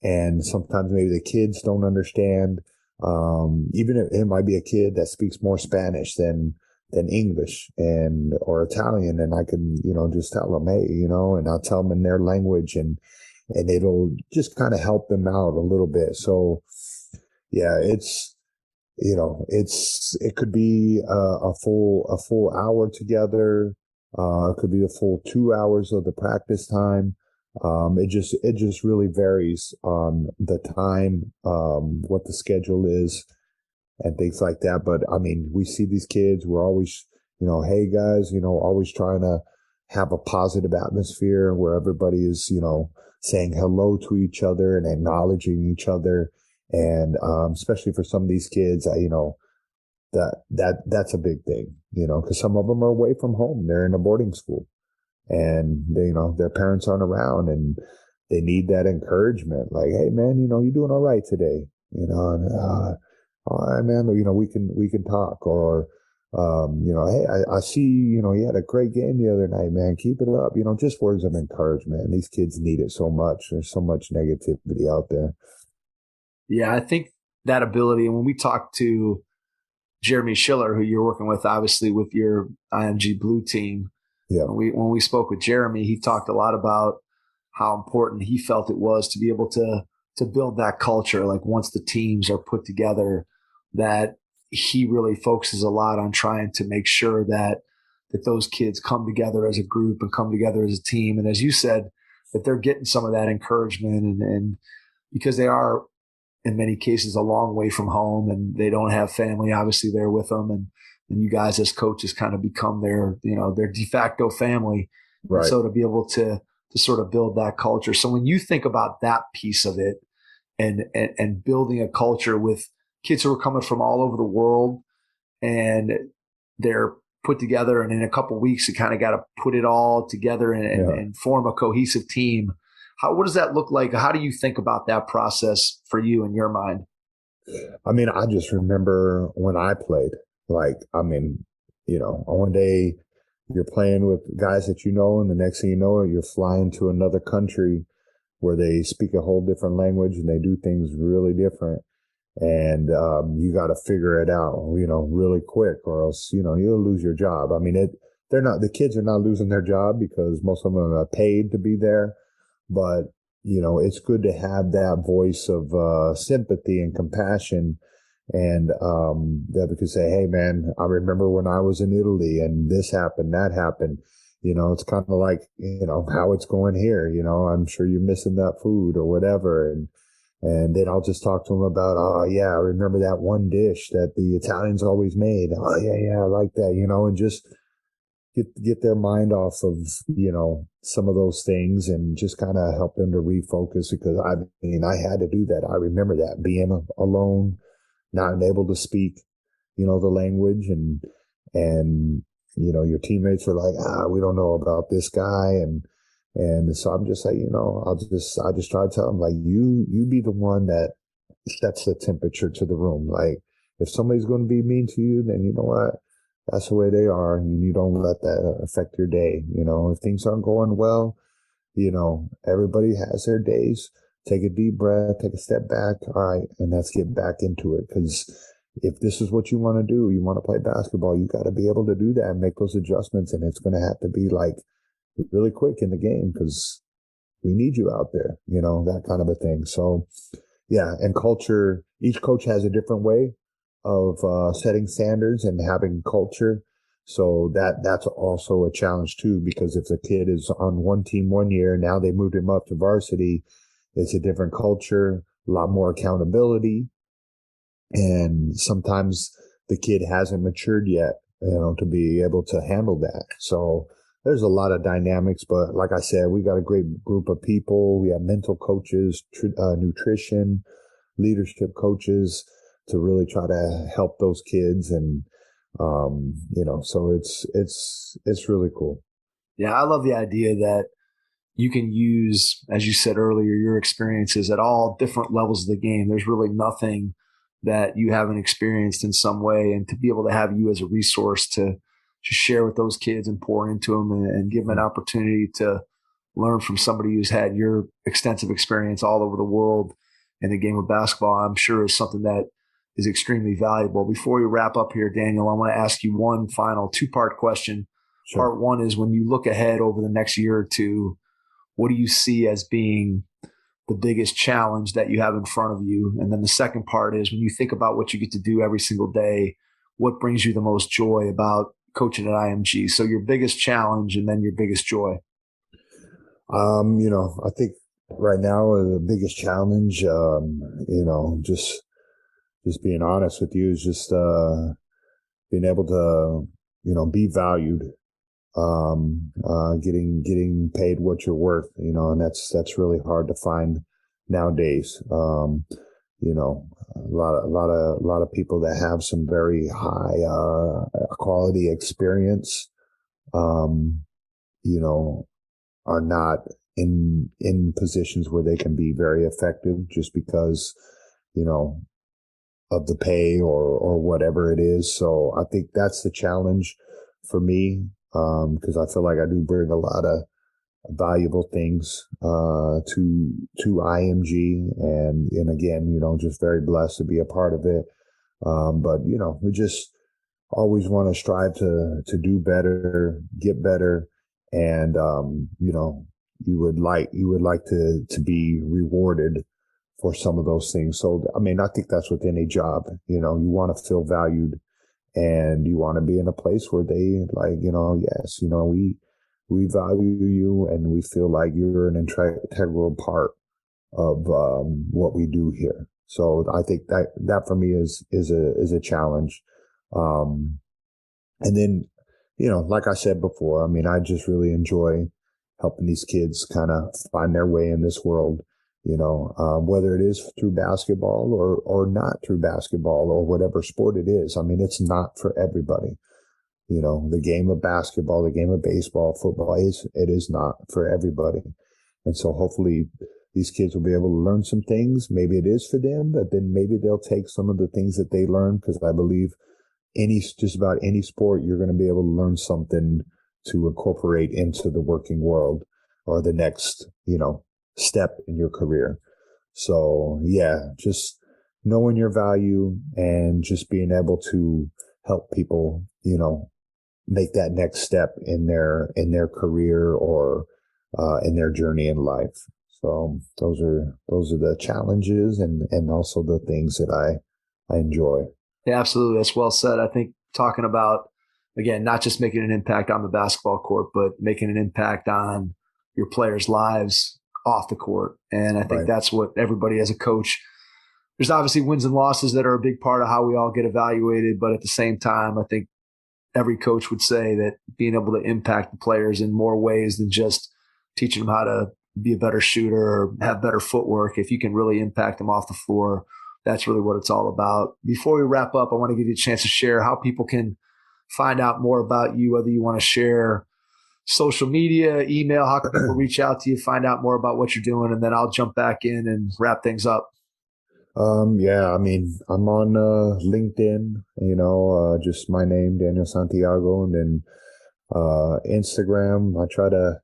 And sometimes maybe the kids don't understand. Even if it might be a kid that speaks more Spanish than English or Italian, and I can just tell them, hey, and I'll tell them in their language, and it'll just kind of help them out a little bit. So yeah, it could be a full hour together. It could be a full 2 hours of the practice time. It just really varies on the time, what the schedule is and things like that. But I mean, we see these kids, we're always, hey guys, always trying to have a positive atmosphere where everybody is, saying hello to each other and acknowledging each other. And, especially for some of these kids, that's a big thing, because some of them are away from home. They're in a boarding school. And they, their parents aren't around, and they need that encouragement. Like, hey man, you're doing all right today. All right, man. We can talk. Or, hey, I see you had a great game the other night, man. Keep it up. Just words of encouragement. And these kids need it so much. There's so much negativity out there. Yeah, I think that ability. And when we talked to Jeremy Schiller, who you're working with, obviously with your IMG Blue team. Yeah. When we spoke with Jeremy, he talked a lot about how important he felt it was to be able to build that culture. Like once the teams are put together, that he really focuses a lot on trying to make sure that those kids come together as a group and come together as a team. And as you said, that they're getting some of that encouragement, and because they are in many cases a long way from home, and they don't have family obviously there with them, and you guys as coaches kind of become their de facto family. Right. And so to be able to sort of build that culture. So when you think about that piece of it and building a culture with kids who are coming from all over the world, and they're put together, and in a couple of weeks, you kind of got to put it all together and form a cohesive team. What does that look like? How do you think about that process for you in your mind? I mean, I just remember when I played. Like, I mean, one day you're playing with guys that and the next thing you know, you're flying to another country where they speak a whole different language and they do things really different. And you got to figure it out, really quick, or else, you'll lose your job. I mean, the kids are not losing their job because most of them are paid to be there. But, it's good to have that voice of sympathy and compassion. And that we could say, hey man, I remember when I was in Italy and this happened, that happened. It's kind of like, how it's going here. I'm sure you're missing that food or whatever. And then I'll just talk to them about, oh yeah, I remember that one dish that the Italians always made. Oh yeah, I like that, and just get their mind off of, some of those things, and just kind of help them to refocus, because I had to do that. I remember that, being alone, not able to speak, the language, and your teammates are like, we don't know about this guy. And so I'm just like, I just try to tell them, like, you be the one that sets the temperature to the room. Like, if somebody's going to be mean to you, then you know what? That's the way they are. And you don't let that affect your day. If things aren't going well, everybody has their days. Take a deep breath, take a step back. All right. And let's get back into it. Because if this is what you want to do, you want to play basketball, you got to be able to do that and make those adjustments. And it's going to have to be like really quick in the game because we need you out there, that kind of a thing. So, yeah. And culture, each coach has a different way of setting standards and having culture. So that's also a challenge too, because if the kid is on one team 1 year, now they moved him up to varsity, it's a different culture, a lot more accountability. And sometimes the kid hasn't matured yet, to be able to handle that. So there's a lot of dynamics, but like I said, we got a great group of people. We have mental coaches, nutrition, leadership coaches to really try to help those kids. And, so it's really cool. Yeah. I love the idea that you can use, as you said earlier, your experiences at all different levels of the game. There's really nothing that you haven't experienced in some way, and to be able to have you as a resource to share with those kids and pour into them and give them an opportunity to learn from somebody who's had your extensive experience all over the world in the game of basketball, I'm sure is something that is extremely valuable. Before we wrap up here, Daniel, I want to ask you one final 2-part question. Sure. Part one is, when you look ahead over the next year or two, what do you see as being the biggest challenge that you have in front of you? And then the second part is, when you think about what you get to do every single day, what brings you the most joy about coaching at IMG? So your biggest challenge and then your biggest joy. I think right now the biggest challenge, just being honest with you, is just being able to, be valued, getting paid what you're worth, and that's really hard to find nowadays. A lot of people that have some very high quality experience, are not in positions where they can be very effective just because, of the pay or whatever it is. So I think that's the challenge for me, because I feel like I do bring a lot of valuable things to IMG, and again, just very blessed to be a part of it. But we just always want to strive to do better, get better, and you would like to be rewarded for some of those things. So I think that's with any job. You want to feel valued, and you want to be in a place where they like, yes, we value you, and we feel like you're an integral part of what we do here. So I think that for me is a challenge. And then, like I said before, I just really enjoy helping these kids kind of find their way in this world, whether it is through basketball or not through basketball or whatever sport it is. It's not for everybody. The game of basketball, the game of baseball, football, it is not for everybody. And so hopefully these kids will be able to learn some things. Maybe it is for them, but then maybe they'll take some of the things that they learn, because I believe just about any sport, you're going to be able to learn something to incorporate into the working world or the next, step in your career. So yeah, just knowing your value and just being able to help people, make that next step in their career or in their journey in life. So those are the challenges and also the things that I enjoy. Yeah, absolutely. That's well said. I think talking about, again, not just making an impact on the basketball court, but making an impact on your players' lives off the court. And I think that's what everybody as a coach, there's obviously wins and losses that are a big part of how we all get evaluated. But at the same time, I think every coach would say that being able to impact the players in more ways than just teaching them how to be a better shooter or have better footwork, if you can really impact them off the floor, that's really what it's all about. Before we wrap up, I want to give you a chance to share how people can find out more about you, whether you want to share social media, email, how can people reach out to you, find out more about what you're doing, and then I'll jump back in and wrap things up. Yeah, I mean, I'm on LinkedIn, just my name, Daniel Santiago, and then Instagram. I try to,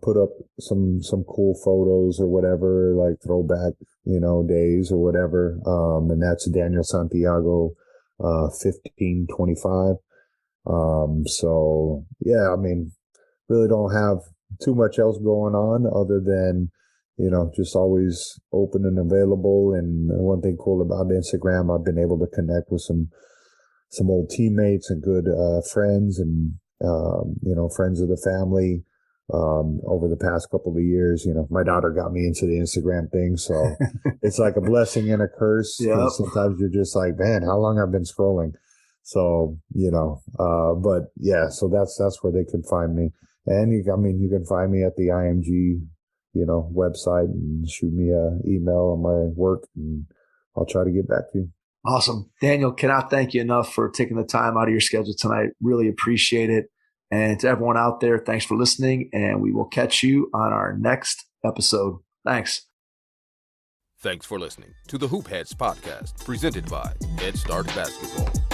put up some cool photos or whatever, like throwback, days or whatever. And that's Daniel Santiago, 1525. So yeah, I mean, really don't have too much else going on other than, just always open and available. And one thing cool about Instagram, I've been able to connect with some old teammates and good friends and, friends of the family over the past couple of years. My daughter got me into the Instagram thing. So it's like a blessing and a curse. Yep. Sometimes you're just like, man, how long I've been scrolling. So, but yeah, so that's where they can find me. And you can find me at the IMG, website and shoot me an email on my work and I'll try to get back to you. Awesome. Daniel, cannot thank you enough for taking the time out of your schedule tonight. Really appreciate it. And to everyone out there, thanks for listening, and we will catch you on our next episode. Thanks. Thanks for listening to the Hoop Heads podcast, presented by Head Start Basketball.